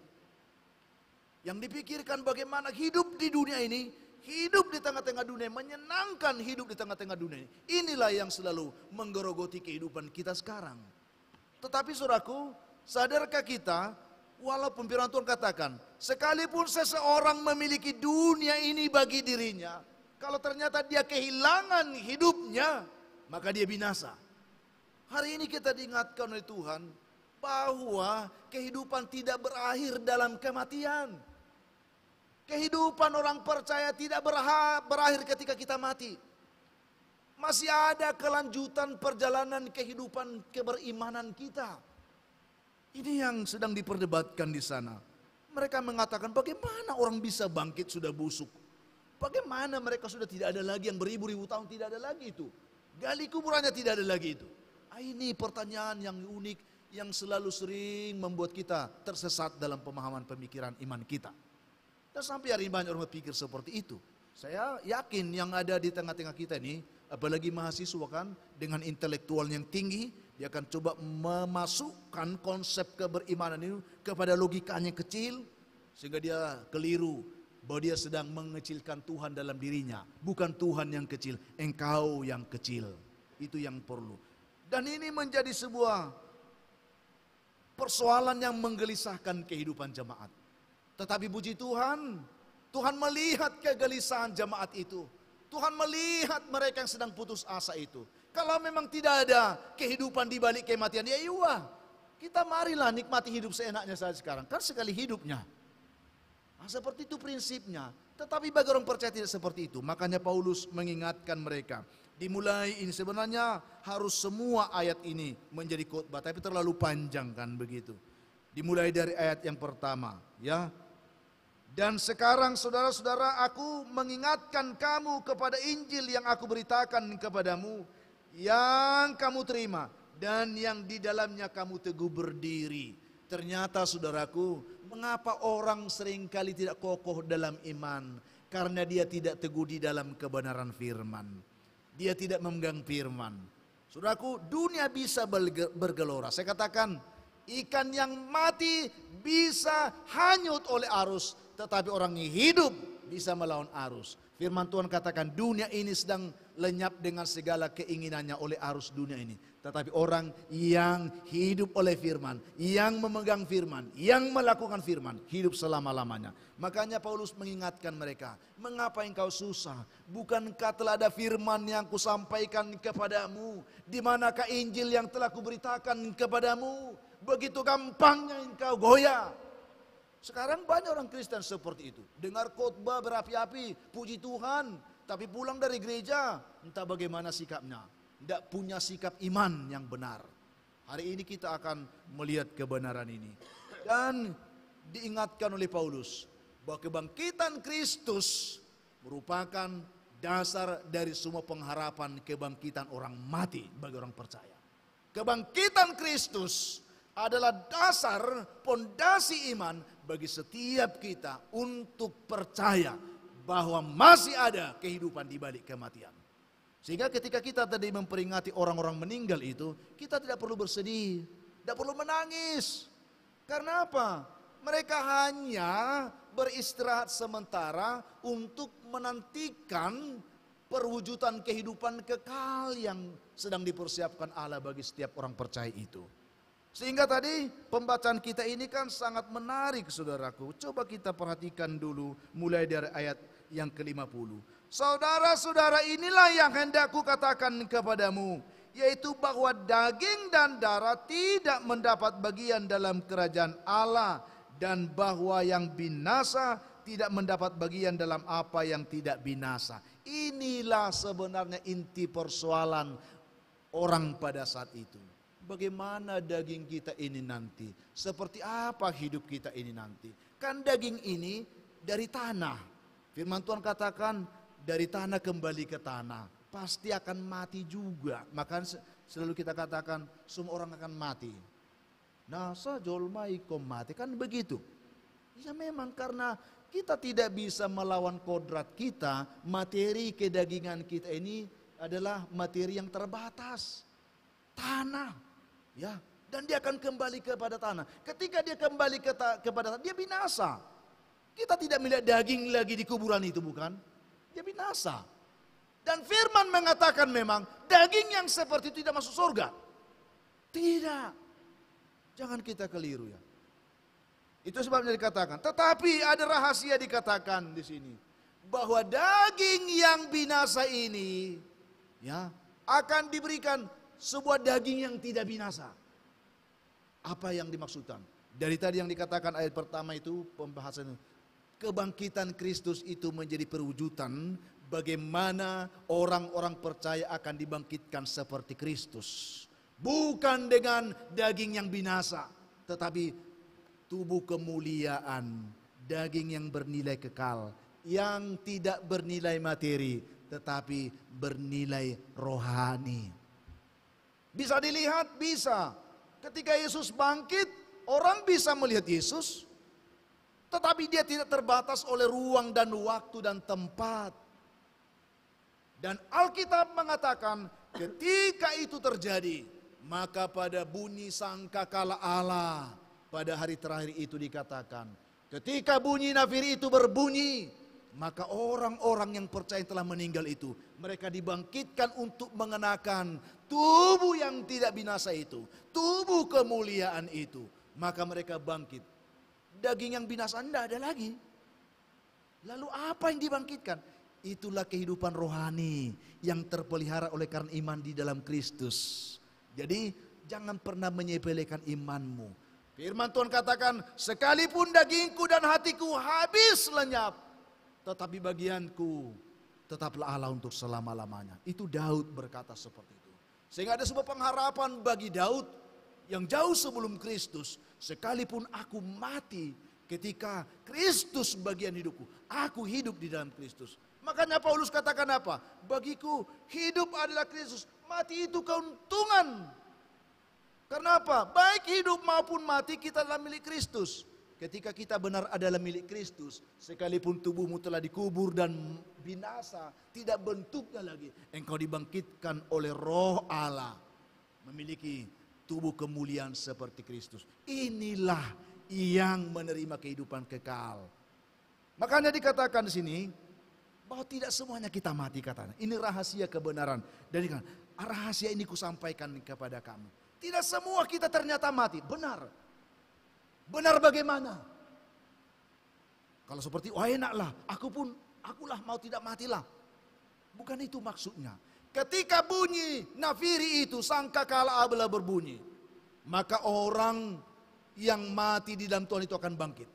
Speaker 5: Yang dipikirkan bagaimana hidup di dunia ini, hidup di tengah-tengah dunia, menyenangkan hidup di tengah-tengah dunia ini. Inilah yang selalu menggerogoti kehidupan kita sekarang. Tetapi saudaraku, sadarkah kita, walaupun firman Tuhan katakan, sekalipun seseorang memiliki dunia ini bagi dirinya, kalau ternyata dia kehilangan hidupnya, maka dia binasa. Hari ini kita diingatkan oleh Tuhan bahwa kehidupan tidak berakhir dalam kematian. Kehidupan orang percaya tidak berakhir ketika kita mati. Masih ada kelanjutan perjalanan kehidupan keberimanan kita. Ini yang sedang diperdebatkan di sana. Mereka mengatakan bagaimana orang bisa bangkit sudah busuk. Bagaimana mereka sudah tidak ada lagi yang beribu-ribu tahun tidak ada lagi itu. Gali kuburannya tidak ada lagi itu. Ini pertanyaan yang unik yang selalu sering membuat kita tersesat dalam pemahaman pemikiran iman kita. Dan sampai hari ini banyak orang berpikir seperti itu. Saya yakin yang ada di tengah-tengah kita ini, apalagi mahasiswa kan, dengan intelektual yang tinggi, dia akan coba memasukkan konsep keberimanan itu kepada logikanya kecil, sehingga dia keliru bahwa dia sedang mengecilkan Tuhan dalam dirinya. Bukan Tuhan yang kecil, engkau yang kecil. Itu yang perlu. Dan ini menjadi sebuah persoalan yang menggelisahkan kehidupan jemaat. Tetapi puji Tuhan, Tuhan melihat kegelisahan jemaat itu. Tuhan melihat mereka yang sedang putus asa itu. Kalau memang tidak ada kehidupan di balik kematian, ya iya, kita marilah nikmati hidup seenaknya saja sekarang. Kan sekali hidupnya. Nah, seperti itu prinsipnya. Tetapi bagi orang percaya tidak seperti itu. Makanya Paulus mengingatkan mereka. Dimulai ini sebenarnya harus semua ayat ini menjadi khotbah, tapi terlalu panjang kan begitu. Dimulai dari ayat yang pertama, ya. Dan sekarang saudara-saudara, aku mengingatkan kamu kepada Injil yang aku beritakan kepadamu, yang kamu terima dan yang di dalamnya kamu teguh berdiri. Ternyata saudaraku, mengapa orang seringkali tidak kokoh dalam iman? Karena dia tidak teguh di dalam kebenaran firman. Dia tidak memegang firman. Saudaraku, dunia bisa bergelora. Saya katakan, ikan yang mati bisa hanyut oleh arus, tetapi orang yang hidup bisa melawan arus. Firman Tuhan katakan dunia ini sedang lenyap dengan segala keinginannya oleh arus dunia ini. Tetapi orang yang hidup oleh firman, yang memegang firman, yang melakukan firman, hidup selama-lamanya. Makanya Paulus mengingatkan mereka, mengapa engkau susah? Bukankah telah ada firman yang kusampaikan kepadamu? Di manakah Injil yang telah kuberitakan kepadamu? Begitu gampangnya engkau goyah. Sekarang banyak orang Kristen seperti itu. Dengar khotbah berapi-api, puji Tuhan. Tapi pulang dari gereja, entah bagaimana sikapnya. Tidak punya sikap iman yang benar. Hari ini kita akan melihat kebenaran ini. Dan diingatkan oleh Paulus, bahwa kebangkitan Kristus merupakan dasar dari semua pengharapan kebangkitan orang mati bagi orang percaya. Kebangkitan Kristus adalah dasar pondasi iman bagi setiap kita untuk percaya bahwa masih ada kehidupan di balik kematian. Sehingga ketika kita tadi memperingati orang-orang meninggal itu, kita tidak perlu bersedih, tidak perlu menangis. Karena apa? Mereka hanya beristirahat sementara untuk menantikan perwujudan kehidupan kekal yang sedang dipersiapkan Allah bagi setiap orang percaya itu. Sehingga tadi pembacaan kita ini kan sangat menarik saudaraku. Coba kita perhatikan dulu mulai dari ayat yang ke-50. Saudara-saudara, inilah yang hendak kukatakan kepadamu, yaitu bahwa daging dan darah tidak mendapat bagian dalam kerajaan Allah, dan bahwa yang binasa tidak mendapat bagian dalam apa yang tidak binasa. Inilah sebenarnya inti persoalan orang pada saat itu. Bagaimana daging kita ini nanti? Seperti apa hidup kita ini nanti? Kan daging ini dari tanah. Firman Tuhan katakan dari tanah kembali ke tanah. Pasti akan mati juga. Maka selalu kita katakan semua orang akan mati. Nasa jolmaikom mati. Kan begitu. Ya memang karena kita tidak bisa melawan kodrat kita. Materi kedagingan kita ini adalah materi yang terbatas. Tanah. Ya, dan dia akan kembali kepada tanah. Ketika dia kembali kepada tanah, dia binasa. Kita tidak melihat daging lagi di kuburan itu, bukan? Dia binasa. Dan firman mengatakan memang daging yang seperti itu tidak masuk surga. Tidak. Jangan kita keliru ya. Itu sebabnya dikatakan. Tetapi ada rahasia dikatakan di sini, bahwa daging yang binasa ini ya akan diberikan sebuah daging yang tidak binasa. Apa yang dimaksudkan? Dari tadi yang dikatakan ayat pertama itu pembahasan kebangkitan Kristus itu menjadi perwujudan bagaimana orang-orang percaya akan dibangkitkan seperti Kristus. Bukan dengan daging yang binasa, tetapi tubuh kemuliaan, daging yang bernilai kekal, yang tidak bernilai materi, tetapi bernilai rohani. Bisa dilihat, bisa. Ketika Yesus bangkit, orang bisa melihat Yesus, tetapi dia tidak terbatas oleh ruang dan waktu dan tempat. Dan Alkitab mengatakan ketika itu terjadi, maka pada bunyi sangkakala Allah, pada hari terakhir itu dikatakan, ketika bunyi nafiri itu berbunyi, maka orang-orang yang percaya telah meninggal itu, mereka dibangkitkan untuk mengenakan tubuh yang tidak binasa itu, tubuh kemuliaan itu. Maka mereka bangkit. Daging yang binasa tidak ada lagi. Lalu apa yang dibangkitkan? Itulah kehidupan rohani yang terpelihara oleh karena iman di dalam Kristus. Jadi jangan pernah menyepelekan imanmu. Firman Tuhan katakan, sekalipun dagingku dan hatiku habis lenyap, tetapi bagianku tetaplah Allah untuk selama-lamanya. Itu Daud berkata seperti itu. Sehingga ada sebuah pengharapan bagi Daud yang jauh sebelum Kristus. Sekalipun aku mati, ketika Kristus bagian hidupku, aku hidup di dalam Kristus. Makanya Paulus katakan apa? Bagiku hidup adalah Kristus, mati itu keuntungan. Karena apa? Baik hidup maupun mati kita adalah milik Kristus. Ketika kita benar adalah milik Kristus, sekalipun tubuhmu telah dikubur dan binasa, tidak bentuknya lagi, engkau dibangkitkan oleh Roh Allah, memiliki tubuh kemuliaan seperti Kristus. Inilah yang menerima kehidupan kekal. Makanya dikatakan di sini bahwa tidak semuanya kita mati, katanya. Ini rahasia kebenaran. Dan rahasia ini kusampaikan kepada kamu. Tidak semua kita ternyata mati. Benar. Benar bagaimana? Kalau seperti, wah enaklah, akulah mau tidak matilah. Bukan itu maksudnya. Ketika bunyi nafiri itu, sangkakala Allah berbunyi, maka orang yang mati di dalam Tuhan itu akan bangkit.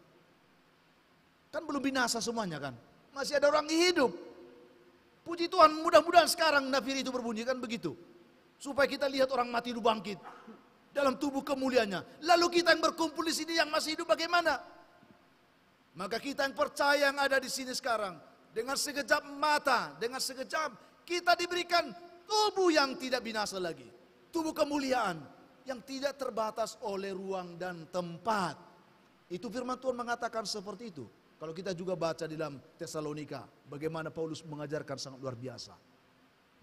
Speaker 5: Kan belum binasa semuanya kan? Masih ada orang hidup. Puji Tuhan, mudah-mudahan sekarang nafiri itu berbunyi, kan begitu. Supaya kita lihat orang mati itu bangkit dalam tubuh kemuliaannya. Lalu kita yang berkumpul di sini yang masih hidup bagaimana? Maka kita yang percaya yang ada di sini sekarang, dengan sekejap mata, dengan sekejap kita diberikan tubuh yang tidak binasa lagi. Tubuh kemuliaan yang tidak terbatas oleh ruang dan tempat. Itu firman Tuhan mengatakan seperti itu. Kalau kita juga baca di dalam Tesalonika, bagaimana Paulus mengajarkan sangat luar biasa.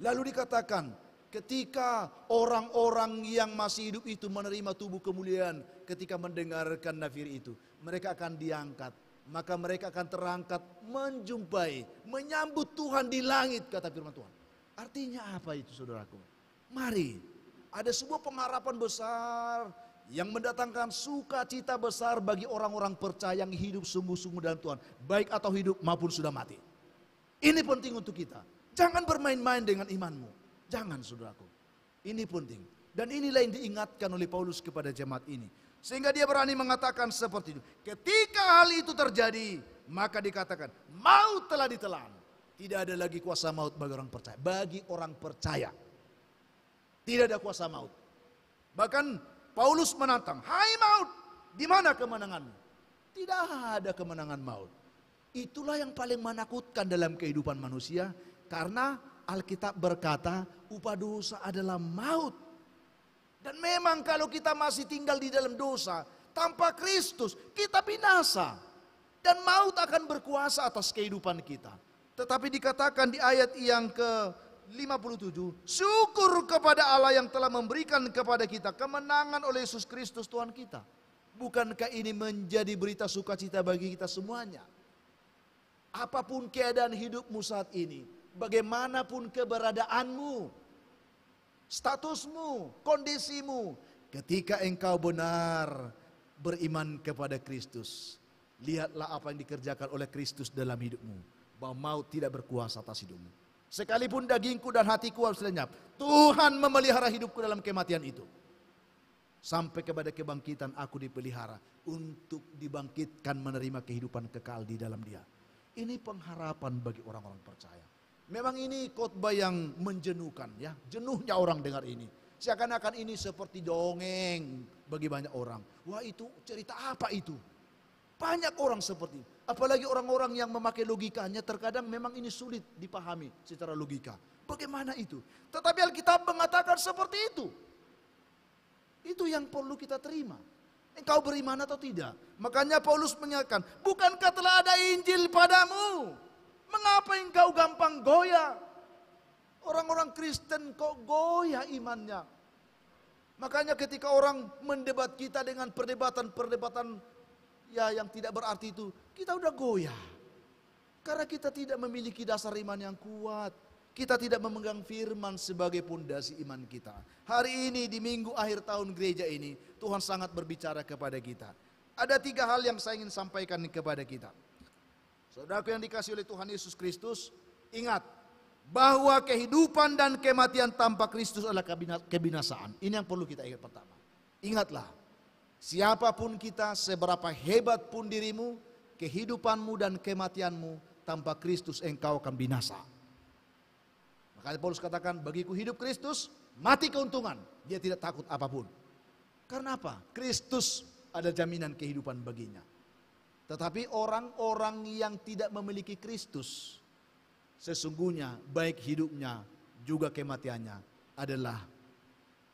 Speaker 5: Lalu dikatakan, ketika orang-orang yang masih hidup itu menerima tubuh kemuliaan, ketika mendengarkan nafiri itu, mereka akan diangkat. Maka mereka akan terangkat menjumpai, menyambut Tuhan di langit, kata firman Tuhan. Artinya apa itu, saudaraku? Mari, ada sebuah pengharapan besar yang mendatangkan sukacita besar bagi orang-orang percaya yang hidup sungguh-sungguh dalam Tuhan, baik atau hidup maupun sudah mati. Ini penting untuk kita. Jangan bermain-main dengan imanmu. Jangan, saudaraku. Ini penting. Dan inilah yang diingatkan oleh Paulus kepada jemaat ini. Sehingga dia berani mengatakan seperti itu. Ketika hal itu terjadi, maka dikatakan, maut telah ditelan. Tidak ada lagi kuasa maut bagi orang percaya. Bagi orang percaya. Tidak ada kuasa maut. Bahkan Paulus menantang, hai maut, di mana kemenanganmu? Tidak ada kemenangan maut. Itulah yang paling menakutkan dalam kehidupan manusia. Karena Alkitab berkata, upah dosa adalah maut. Dan memang kalau kita masih tinggal di dalam dosa, tanpa Kristus, kita binasa. Dan maut akan berkuasa atas kehidupan kita. Tetapi dikatakan di ayat yang ke-57, syukur kepada Allah yang telah memberikan kepada kita kemenangan oleh Yesus Kristus Tuhan kita. Bukankah ini menjadi berita sukacita bagi kita semuanya? Apapun keadaan hidupmu saat ini, bagaimanapun keberadaanmu, statusmu, kondisimu, ketika engkau benar beriman kepada Kristus, lihatlah apa yang dikerjakan oleh Kristus dalam hidupmu, bahwa maut tidak berkuasa atas hidupmu. Sekalipun dagingku dan hatiku harus lenyap, Tuhan memelihara hidupku dalam kematian itu. sampai kepada kebangkitan aku dipelihara untuk dibangkitkan menerima kehidupan kekal di dalam Dia. Ini pengharapan bagi orang-orang percaya. Memang ini khotbah yang menjenuhkan ya, jenuhnya orang dengar ini. Seakan-akan ini seperti dongeng bagi banyak orang. Wah, itu cerita apa itu? Banyak orang seperti itu. Apalagi orang-orang yang memakai logikanya, terkadang memang ini sulit dipahami secara logika. Bagaimana itu? Tetapi Alkitab mengatakan seperti itu. Itu yang perlu kita terima. Engkau beriman atau tidak? Makanya Paulus menyatakan, bukankah telah ada Injil padamu? Mengapa engkau gampang goyah? Orang-orang Kristen kok goyah imannya? Makanya ketika orang mendebat kita dengan perdebatan ya yang tidak berarti itu, kita udah goyah. Karena kita tidak memiliki dasar iman yang kuat. Kita tidak memegang firman sebagai pondasi iman kita. Hari ini di minggu akhir tahun gereja ini, Tuhan sangat berbicara kepada kita. Ada 3 hal yang saya ingin sampaikan kepada kita. Saudaraku yang dikasihi oleh Tuhan Yesus Kristus, ingat bahwa kehidupan dan kematian tanpa Kristus adalah kebinasaan. Ini yang perlu kita ingat pertama. Ingatlah, siapapun kita, seberapa hebat pun dirimu, kehidupanmu dan kematianmu tanpa Kristus engkau akan binasa. Makanya Paulus katakan, bagiku hidup Kristus, mati keuntungan. Dia tidak takut apapun. Karena apa? Kristus ada jaminan kehidupan baginya. Tetapi orang-orang yang tidak memiliki Kristus, sesungguhnya baik hidupnya juga kematiannya adalah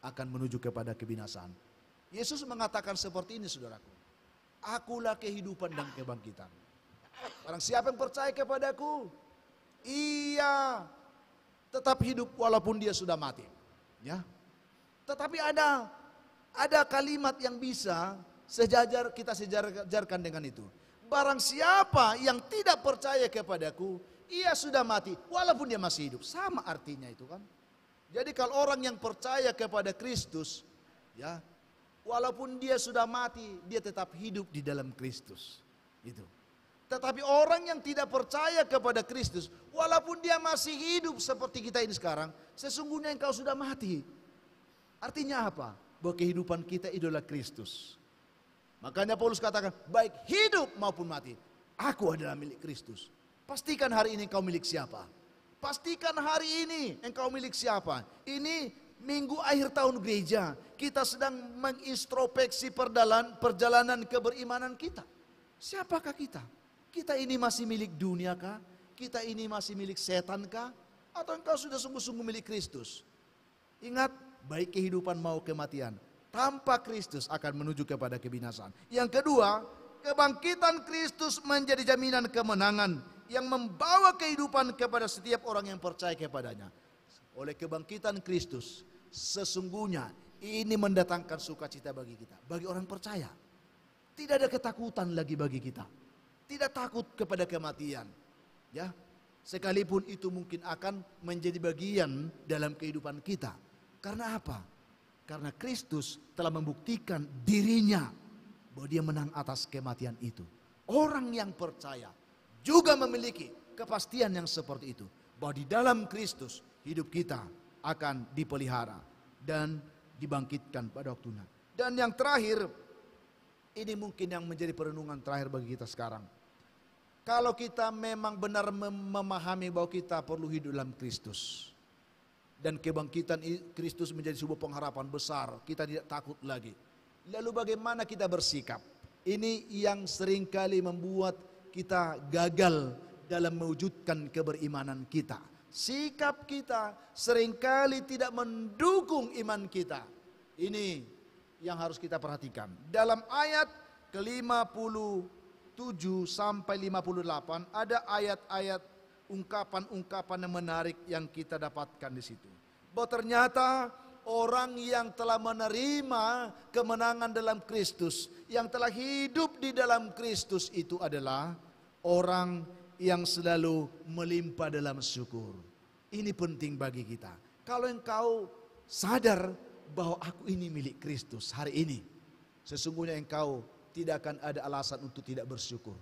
Speaker 5: akan menuju kepada kebinasaan. Yesus mengatakan seperti ini, saudaraku. Akulah kehidupan dan kebangkitan. Barang siapa yang percaya kepadaku, ia tetap hidup walaupun dia sudah mati. Ya. Tetapi ada kalimat yang bisa kita sejajarkan dengan itu. Barang siapa yang tidak percaya kepadaku, ia sudah mati walaupun dia masih hidup. Sama artinya itu kan. Jadi kalau orang yang percaya kepada Kristus, ya, walaupun dia sudah mati, dia tetap hidup di dalam Kristus. Itu. Tetapi orang yang tidak percaya kepada Kristus, walaupun dia masih hidup seperti kita ini sekarang, sesungguhnya engkau sudah mati. Artinya apa? Bahwa kehidupan kita adalah Kristus. Makanya Paulus katakan, baik hidup maupun mati, aku adalah milik Kristus. Pastikan hari ini engkau milik siapa? Pastikan hari ini engkau milik siapa? Ini minggu akhir tahun gereja, kita sedang mengintrospeksi perjalanan keberimanan kita. Siapakah kita? Kita ini masih milik dunia kah? Kita ini masih milik setan kah? Atau engkau sudah sungguh-sungguh milik Kristus? Ingat, baik kehidupan mau kematian, tanpa Kristus akan menuju kepada kebinasaan. Yang kedua, kebangkitan Kristus menjadi jaminan kemenangan yang membawa kehidupan kepada setiap orang yang percaya kepadanya. Oleh kebangkitan Kristus, sesungguhnya ini mendatangkan sukacita bagi kita, bagi orang percaya. Tidak ada ketakutan lagi bagi kita. Tidak takut kepada kematian. Ya, sekalipun itu mungkin akan menjadi bagian dalam kehidupan kita. Karena apa? Karena Kristus telah membuktikan dirinya bahwa dia menang atas kematian itu. Orang yang percaya juga memiliki kepastian yang seperti itu. Bahwa di dalam Kristus hidup kita akan dipelihara dan dibangkitkan pada waktunya. Dan yang terakhir, ini mungkin yang menjadi perenungan terakhir bagi kita sekarang. Kalau kita memang benar memahami bahwa kita perlu hidup dalam Kristus. Dan kebangkitan Kristus menjadi sebuah pengharapan besar. Kita tidak takut lagi. Lalu bagaimana kita bersikap? Ini yang seringkali membuat kita gagal dalam mewujudkan keberimanan kita. Sikap kita seringkali tidak mendukung iman kita. Ini yang harus kita perhatikan. Dalam ayat ke-57 sampai 58 ada ayat-ayat ungkapan-ungkapan yang menarik yang kita dapatkan di situ. Bahwa ternyata orang yang telah menerima kemenangan dalam Kristus, yang telah hidup di dalam Kristus itu adalah orang yang selalu melimpah dalam syukur. Ini penting bagi kita. Kalau engkau sadar bahwa aku ini milik Kristus hari ini, sesungguhnya engkau tidak akan ada alasan untuk tidak bersyukur.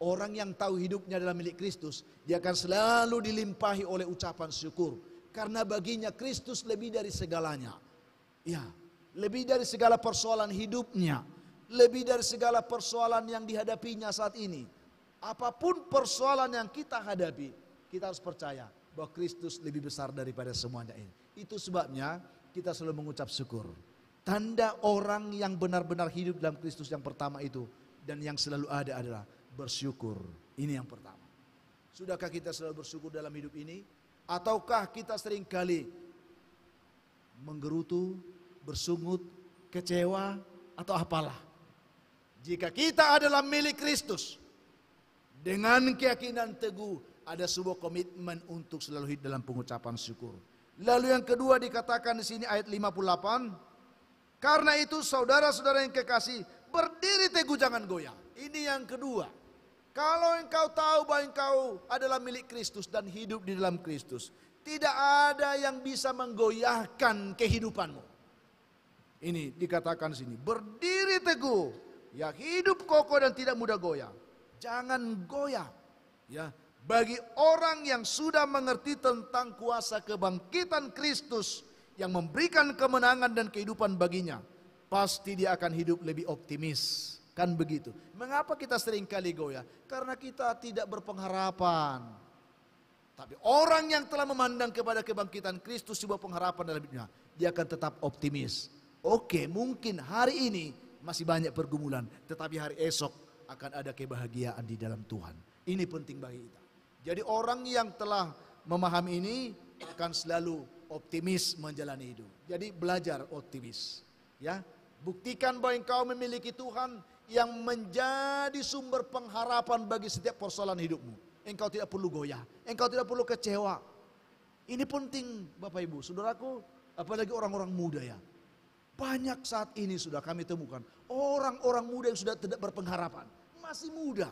Speaker 5: Orang yang tahu hidupnya adalah milik Kristus, dia akan selalu dilimpahi oleh ucapan syukur. Karena baginya Kristus lebih dari segalanya. Ya, lebih dari segala persoalan hidupnya, lebih dari segala persoalan yang dihadapinya saat ini. Apapun persoalan yang kita hadapi, kita harus percaya bahwa Kristus lebih besar daripada semuanya ini. Itu sebabnya kita selalu mengucap syukur. Tanda orang yang benar-benar hidup dalam Kristus yang pertama itu dan yang selalu ada adalah bersyukur. Ini yang pertama. Sudahkah kita selalu bersyukur dalam hidup ini? Ataukah kita seringkali menggerutu, bersungut, kecewa, atau apalah? Jika kita adalah milik Kristus, dengan keyakinan teguh ada sebuah komitmen untuk selalu hidup dalam pengucapan syukur. Lalu yang kedua dikatakan di sini ayat 58, karena itu saudara-saudara yang kekasih, berdiri teguh jangan goyah. Ini yang kedua. Kalau engkau tahu bahwa engkau adalah milik Kristus dan hidup di dalam Kristus, tidak ada yang bisa menggoyahkan kehidupanmu. Ini dikatakan di sini, berdiri teguh, ya hidup kokoh dan tidak mudah goyah. Jangan goyah. Ya, bagi orang yang sudah mengerti tentang kuasa kebangkitan Kristus yang memberikan kemenangan dan kehidupan baginya, pasti dia akan hidup lebih optimis. Kan begitu. Mengapa kita sering kali goyah? Karena kita tidak berpengharapan. Tapi orang yang telah memandang kepada kebangkitan Kristus sebuah pengharapan dalam hidupnya, dia akan tetap optimis. Oke, mungkin hari ini masih banyak pergumulan, tetapi hari esok akan ada kebahagiaan di dalam Tuhan. Ini penting bagi kita. Jadi orang yang telah memahami ini akan selalu optimis menjalani hidup. Jadi belajar optimis. Ya, buktikan bahwa engkau memiliki Tuhan yang menjadi sumber pengharapan bagi setiap persoalan hidupmu. Engkau tidak perlu goyah, engkau tidak perlu kecewa. Ini penting Bapak Ibu, saudaraku, apalagi orang-orang muda ya. Banyak saat ini sudah kami temukan orang-orang muda yang sudah tidak berpengharapan. Masih muda,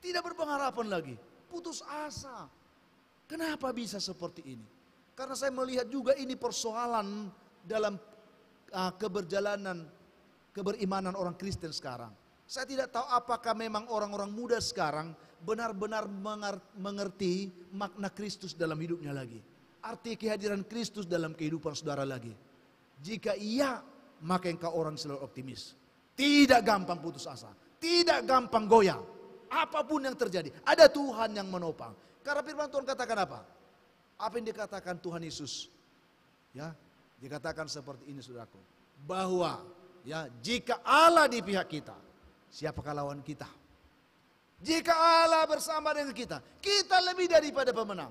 Speaker 5: tidak berpengharapan lagi, putus asa. Kenapa bisa seperti ini? Karena saya melihat juga ini persoalan dalam keberjalanan keberimanan orang Kristen sekarang. Saya tidak tahu apakah memang orang-orang muda sekarang benar-benar mengerti makna Kristus dalam hidupnya lagi. Arti kehadiran Kristus dalam kehidupan saudara lagi. Jika iya, maka engkau orang selalu optimis. Tidak gampang putus asa. Tidak gampang goyah. Apapun yang terjadi, ada Tuhan yang menopang. Karena firman Tuhan katakan apa? Apa yang dikatakan Tuhan Yesus? Ya, dikatakan seperti ini saudaraku. Bahwa ya, jika Allah di pihak kita, siapakah lawan kita? Jika Allah bersama dengan kita, kita lebih daripada pemenang.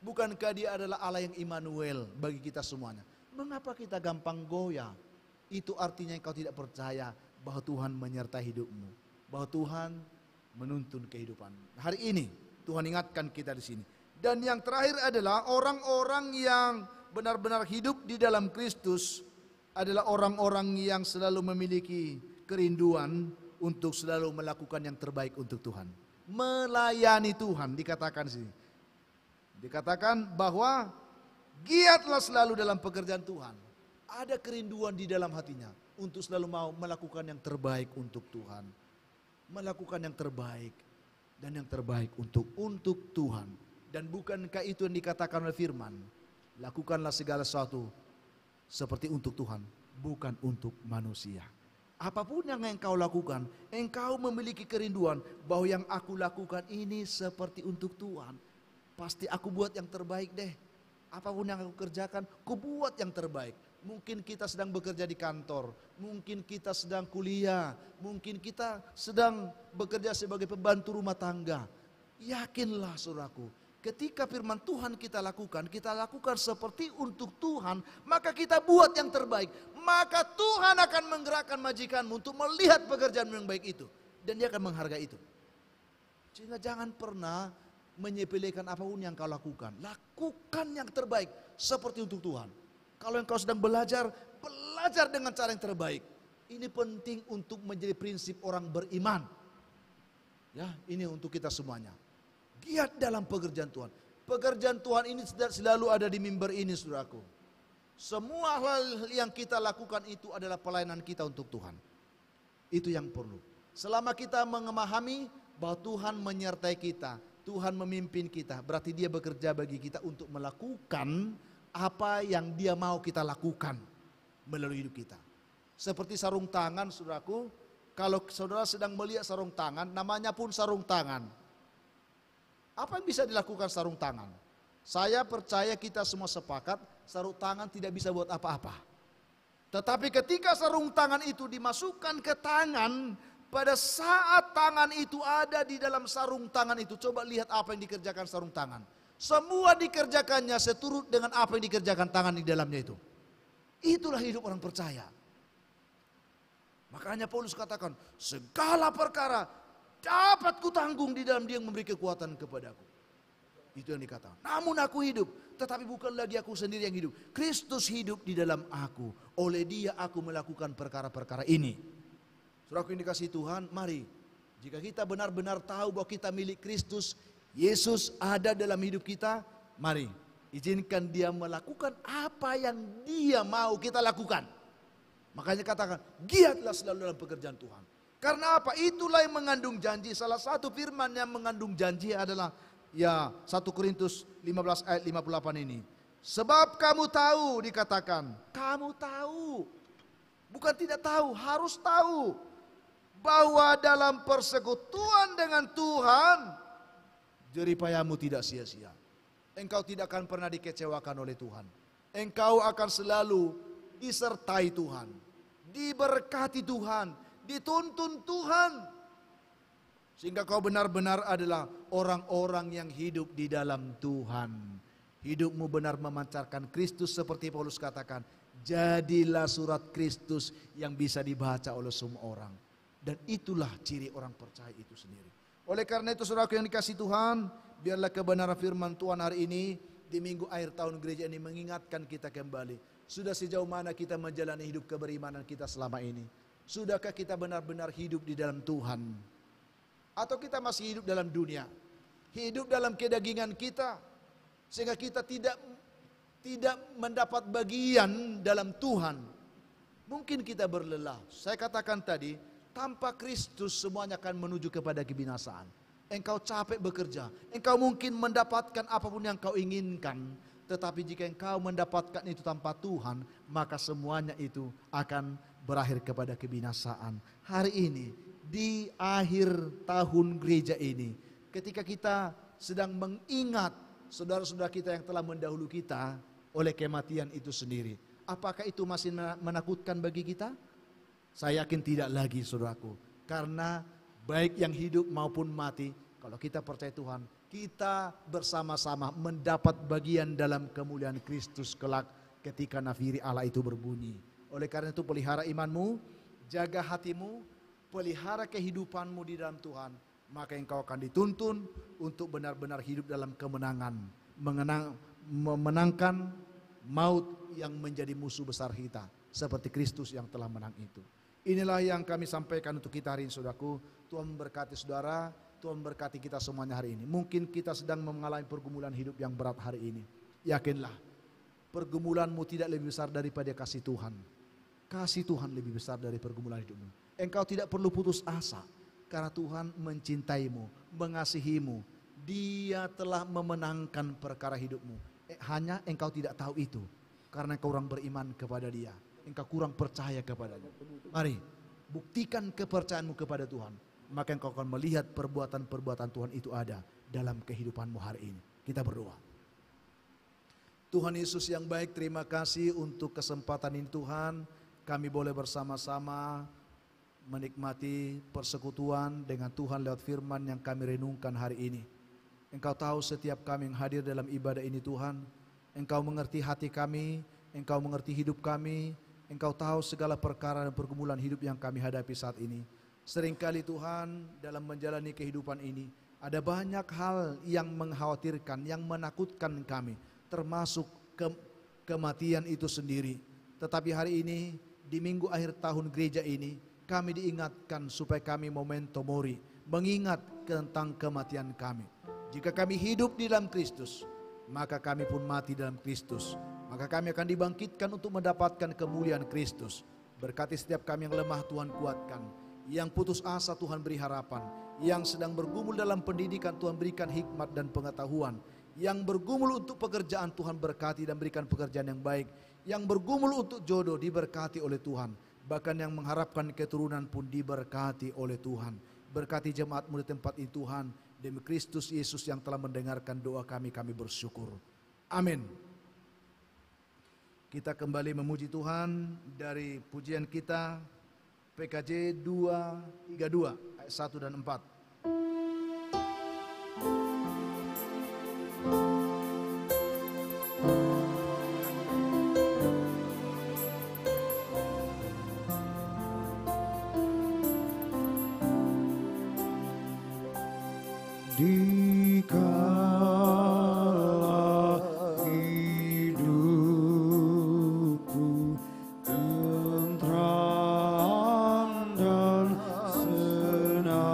Speaker 5: Bukankah Dia adalah Allah yang Immanuel bagi kita semuanya? Mengapa kita gampang goyah? Itu artinya engkau tidak percaya bahwa Tuhan menyertai hidupmu, bahwa Tuhan menuntun kehidupan. Hari ini Tuhan ingatkan kita di sini. Dan yang terakhir adalah orang-orang yang benar-benar hidup di dalam Kristus adalah orang-orang yang selalu memiliki kerinduan untuk selalu melakukan yang terbaik untuk Tuhan. Melayani Tuhan dikatakan di sini. Dikatakan bahwa giatlah selalu dalam pekerjaan Tuhan. Ada kerinduan di dalam hatinya untuk selalu mau melakukan yang terbaik untuk Tuhan. Melakukan yang terbaik dan yang terbaik untuk Tuhan. Dan bukankah itu yang dikatakan oleh firman? Lakukanlah segala sesuatu seperti untuk Tuhan, bukan untuk manusia. Apapun yang engkau lakukan, engkau memiliki kerinduan bahwa yang aku lakukan ini seperti untuk Tuhan. Pasti aku buat yang terbaik deh. Apapun yang aku kerjakan, ku buat yang terbaik. Mungkin kita sedang bekerja di kantor, mungkin kita sedang kuliah, mungkin kita sedang bekerja sebagai pembantu rumah tangga. Yakinlah saudaraku, ketika firman Tuhan kita lakukan seperti untuk Tuhan, maka kita buat yang terbaik. Maka Tuhan akan menggerakkan majikanmu untuk melihat pekerjaan yang baik itu. Dan Dia akan menghargai itu. Sehingga jangan pernah menyepelekan apapun yang kau lakukan. Lakukan yang terbaik seperti untuk Tuhan. Kalau engkau sedang belajar, belajar dengan cara yang terbaik. Ini penting untuk menjadi prinsip orang beriman. Ya, ini untuk kita semuanya. Giat dalam pekerjaan Tuhan. Pekerjaan Tuhan ini selalu ada di mimbar ini, saudaraku. Semua hal yang kita lakukan itu adalah pelayanan kita untuk Tuhan. Itu yang perlu. Selama kita memahami bahwa Tuhan menyertai kita, Tuhan memimpin kita, berarti Dia bekerja bagi kita untuk melakukan apa yang Dia mau kita lakukan. melalui hidup kita. Seperti sarung tangan, saudaraku, kalau saudara sedang melihat sarung tangan, namanya pun sarung tangan. Apa yang bisa dilakukan sarung tangan? Saya percaya kita semua sepakat, sarung tangan tidak bisa buat apa-apa. Tetapi ketika sarung tangan itu dimasukkan ke tangan, pada saat tangan itu ada di dalam sarung tangan itu, coba lihat apa yang dikerjakan sarung tangan. Semua dikerjakannya seturut dengan apa yang dikerjakan tangan di dalamnya itu. Itulah hidup orang percaya. Makanya Paulus katakan, segala perkara dapat kutanggung di dalam Dia yang memberi kekuatan kepadaku. Itu yang dikatakan. Namun aku hidup, tetapi bukan lagi aku sendiri yang hidup. Kristus hidup di dalam aku. Oleh Dia aku melakukan perkara-perkara ini. Saudaraku yang dikasihi Tuhan, mari. Jika kita benar-benar tahu bahwa kita milik Kristus, Yesus ada dalam hidup kita, mari izinkan Dia melakukan apa yang Dia mau kita lakukan. Makanya katakan, giatlah selalu dalam pekerjaan Tuhan. Karena apa? Itulah yang mengandung janji. Salah satu firman yang mengandung janji adalah 1 Korintus 15 ayat 58 ini. Sebab kamu tahu, dikatakan, kamu tahu. Bukan tidak tahu, harus tahu. Bahwa dalam persekutuan dengan Tuhan, jeripayamu tidak sia-sia. Engkau tidak akan pernah dikecewakan oleh Tuhan. Engkau akan selalu disertai Tuhan, diberkati Tuhan, dituntun Tuhan. Sehingga kau benar-benar adalah orang-orang yang hidup di dalam Tuhan. Hidupmu benar memancarkan Kristus seperti Paulus katakan. Jadilah surat Kristus yang bisa dibaca oleh semua orang. Dan itulah ciri orang percaya itu sendiri. Oleh karena itu saudaraku yang dikasihi Tuhan, biarlah kebenaran firman Tuhan hari ini di minggu akhir tahun gereja ini mengingatkan kita kembali. Sudah sejauh mana kita menjalani hidup keberimanan kita selama ini? Sudahkah kita benar-benar hidup di dalam Tuhan? Atau kita masih hidup dalam dunia? Hidup dalam kedagingan kita, sehingga kita tidak mendapat bagian dalam Tuhan. Mungkin kita berlelah. Saya katakan tadi, tanpa Kristus semuanya akan menuju kepada kebinasaan. Engkau capek bekerja, engkau mungkin mendapatkan apapun yang kau inginkan. Tetapi jika engkau mendapatkan itu tanpa Tuhan, maka semuanya itu akan berakhir kepada kebinasaan. Hari ini, di akhir tahun gereja ini, ketika kita sedang mengingat saudara-saudara kita yang telah mendahulu kita oleh kematian itu sendiri, apakah itu masih menakutkan bagi kita? Saya yakin tidak lagi, saudaraku. Karena baik yang hidup maupun mati, kalau kita percaya Tuhan, kita bersama-sama mendapat bagian dalam kemuliaan Kristus kelak ketika nafiri Allah itu berbunyi. Oleh karena itu pelihara imanmu, jaga hatimu, pelihara kehidupanmu di dalam Tuhan. Maka engkau akan dituntun untuk benar-benar hidup dalam kemenangan. Memenangkan maut yang menjadi musuh besar kita. Seperti Kristus yang telah menang itu. Inilah yang kami sampaikan untuk kita hari ini, saudaraku. Tuhan memberkati saudara. Tuhan memberkati kita semuanya hari ini. Mungkin kita sedang mengalami pergumulan hidup yang berat hari ini. Yakinlah, pergumulanmu tidak lebih besar daripada kasih Tuhan. Kasih Tuhan lebih besar dari pergumulan hidupmu. Engkau tidak perlu putus asa, karena Tuhan mencintaimu, mengasihimu. Dia telah memenangkan perkara hidupmu. Hanya engkau tidak tahu itu, karena engkau kurang beriman kepada Dia. Engkau kurang percaya kepadanya. Mari, buktikan kepercayaanmu kepada Tuhan. Maka engkau akan melihat perbuatan-perbuatan Tuhan itu ada dalam kehidupanmu hari ini. Kita berdoa. Tuhan Yesus yang baik, terima kasih untuk kesempatan ini Tuhan. Kami boleh bersama-sama menikmati persekutuan dengan Tuhan lewat firman yang kami renungkan hari ini. Engkau tahu setiap kami yang hadir dalam ibadah ini Tuhan. Engkau mengerti hati kami, Engkau mengerti hidup kami. Engkau tahu segala perkara dan pergumulan hidup yang kami hadapi saat ini. Seringkali Tuhan dalam menjalani kehidupan ini ada banyak hal yang mengkhawatirkan, yang menakutkan kami, termasuk kematian itu sendiri. Tetapi hari ini di minggu akhir tahun gereja ini kami diingatkan supaya kami memento mori, mengingat tentang kematian kami. Jika kami hidup di dalam Kristus, maka kami pun mati dalam Kristus. Maka kami akan dibangkitkan untuk mendapatkan kemuliaan Kristus. Berkati setiap kami yang lemah Tuhan kuatkan. Yang putus asa Tuhan beri harapan. Yang sedang bergumul dalam pendidikan Tuhan berikan hikmat dan pengetahuan. Yang bergumul untuk pekerjaan, Tuhan berkati dan berikan pekerjaan yang baik. Yang bergumul untuk jodoh diberkati oleh Tuhan. Bahkan yang mengharapkan keturunan pun diberkati oleh Tuhan. Berkati jemaat-Mu di tempat ini Tuhan. Demi Kristus Yesus yang telah mendengarkan doa kami bersyukur. Amin. Kita kembali memuji Tuhan dari pujian kita PKJ 232 ayat 1 dan 4.
Speaker 3: Dikala hidupku tentram dan senang,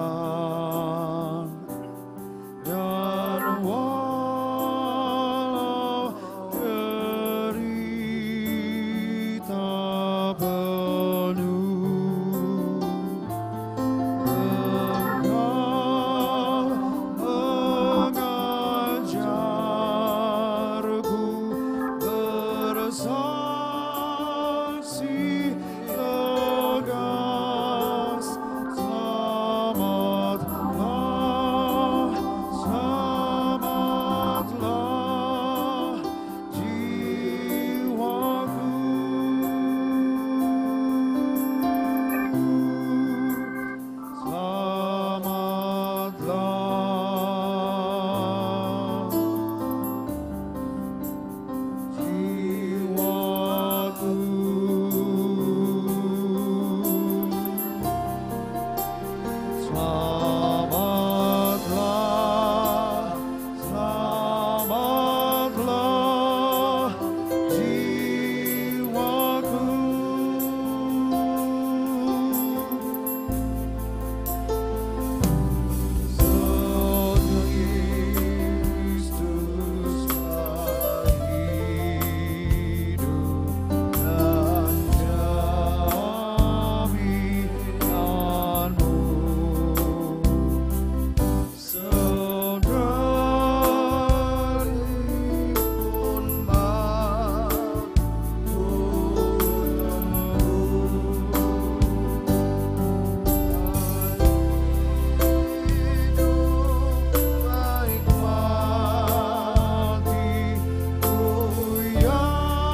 Speaker 3: dan walau derita penuh, bersaksi tegas, selamatlah, selamatlah jiwaku, selamatlah jiwaku. Selamatlah, selamatlah jiwaku. Kristus hidup dan jaminan-Mu, sekalipun baik mati, ku yakin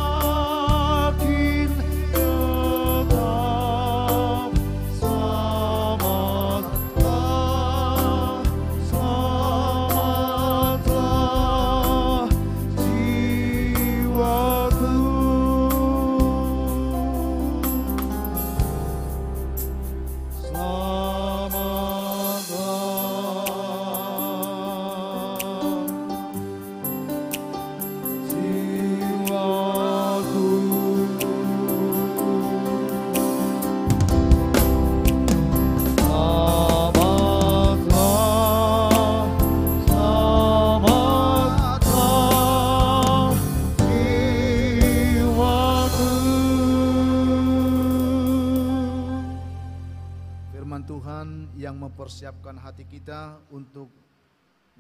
Speaker 3: tetap selamatlah, selamatlah jiwaku. Firman Tuhan yang mempersiapkan hati kita untuk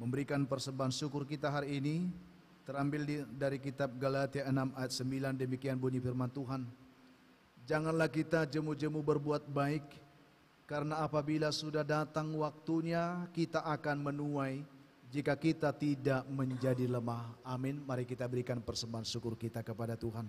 Speaker 3: memberikan persembahan syukur kita hari ini terambil dari kitab Galatia 6 ayat 9. Demikian bunyi firman Tuhan. Janganlah kita jemu-jemu berbuat baik, karena apabila sudah datang waktunya kita akan menuai jika kita tidak menjadi lemah. Amin. Mari kita berikan persembahan syukur kita kepada Tuhan.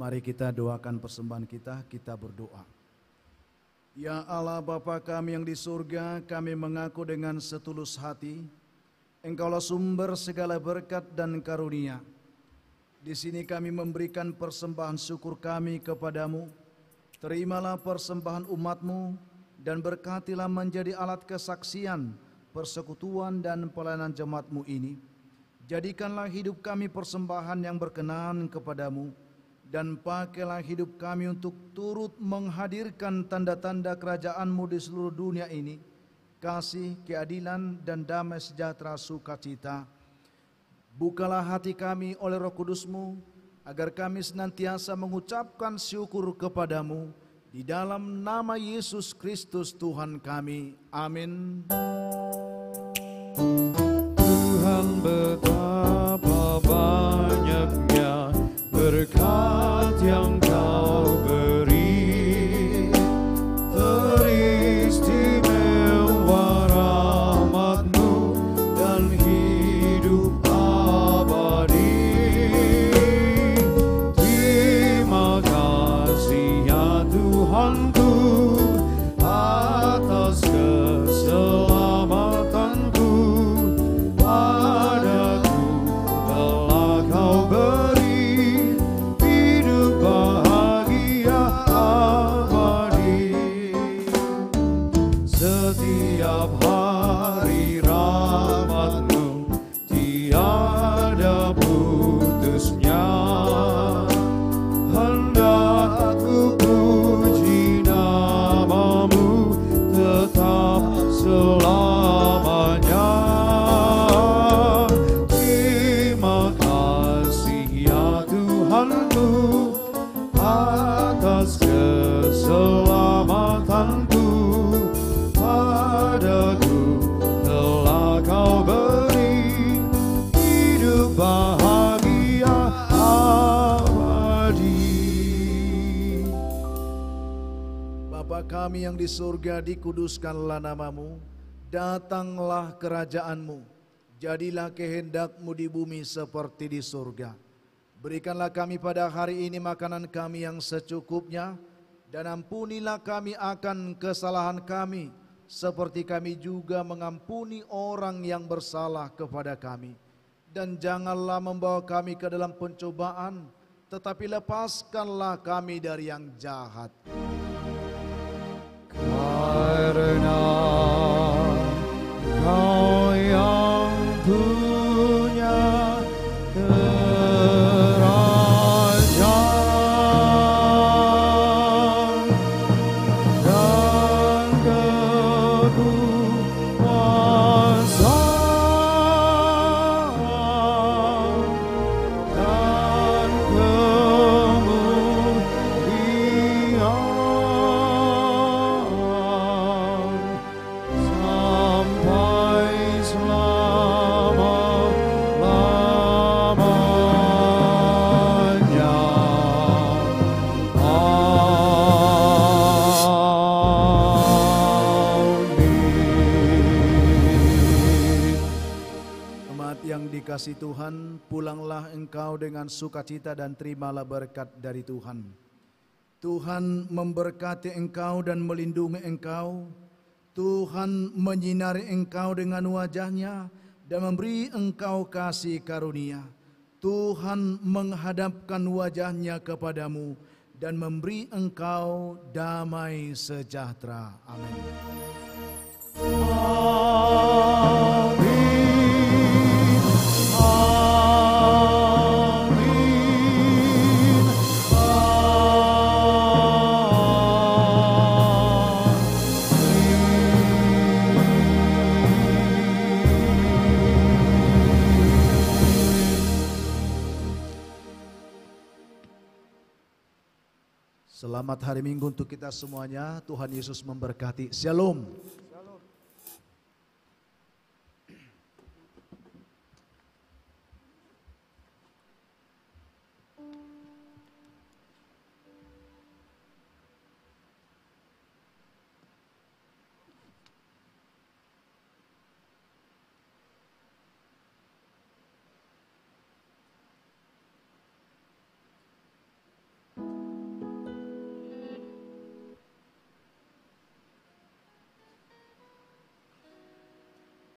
Speaker 3: Mari kita doakan persembahan kita berdoa. Ya Allah Bapa kami yang di surga, kami mengaku dengan setulus hati, Engkaulah sumber segala berkat dan karunia. Di sini kami memberikan persembahan syukur kami kepadamu. Terimalah persembahan umat-Mu dan berkatilah menjadi alat kesaksian, persekutuan dan pelayanan jemaat-Mu ini. Jadikanlah hidup kami persembahan yang berkenan kepadamu, dan pakailah hidup kami untuk turut menghadirkan tanda-tanda kerajaan-Mu di seluruh dunia ini, kasih, keadilan, dan damai sejahtera sukacita. Bukalah hati kami oleh Roh Kudus-Mu, agar kami senantiasa mengucapkan syukur kepadamu, di dalam nama Yesus Kristus Tuhan kami. Amin.
Speaker 2: Tuhan betapa banyaknya berkat yang Kau beri, teristimewa rahmat-Mu dan hidup abadi. Terima kasih ya Tuhanku atas keselamatanku. Padaku telah Kau beri hidup bahagia abadi. Setiap hari rahmat-Mu tiada putusnya. Hendak ku puji nama-Mu tetap selamanya. Terima kasih ya Tuhanku atas keselamatanku. Padaku telah Kau beri hidup bahagia abadi.
Speaker 3: Bapa kami yang di surga, dikuduskanlah nama-Mu, datanglah kerajaan-Mu, jadilah kehendak-Mu di bumi seperti di surga. Berikanlah kami pada hari ini makanan kami yang secukupnya, dan ampunilah kami akan kesalahan kami, seperti kami juga mengampuni orang yang bersalah kepada kami. Dan janganlah membawa kami ke dalam pencobaan, tetapi lepaskanlah kami dari yang jahat.
Speaker 2: Karena Kau yang punya kerajaan dan kekuasaan dan kemuliaan sampai selama-lamanya. Amin.
Speaker 3: Umat yang dikasihi Tuhan, pulanglah engkau dengan sukacita dan terimalah berkat dari Tuhan. Tuhan memberkati engkau dan melindungi engkau. Tuhan menyinari engkau dengan wajah-Nya dan memberi engkau kasih karunia. Tuhan menghadapkan wajah-Nya kepadamu dan memberi engkau damai sejahtera. Amin. Selamat hari Minggu untuk kita semuanya. Tuhan Yesus memberkati. Shalom.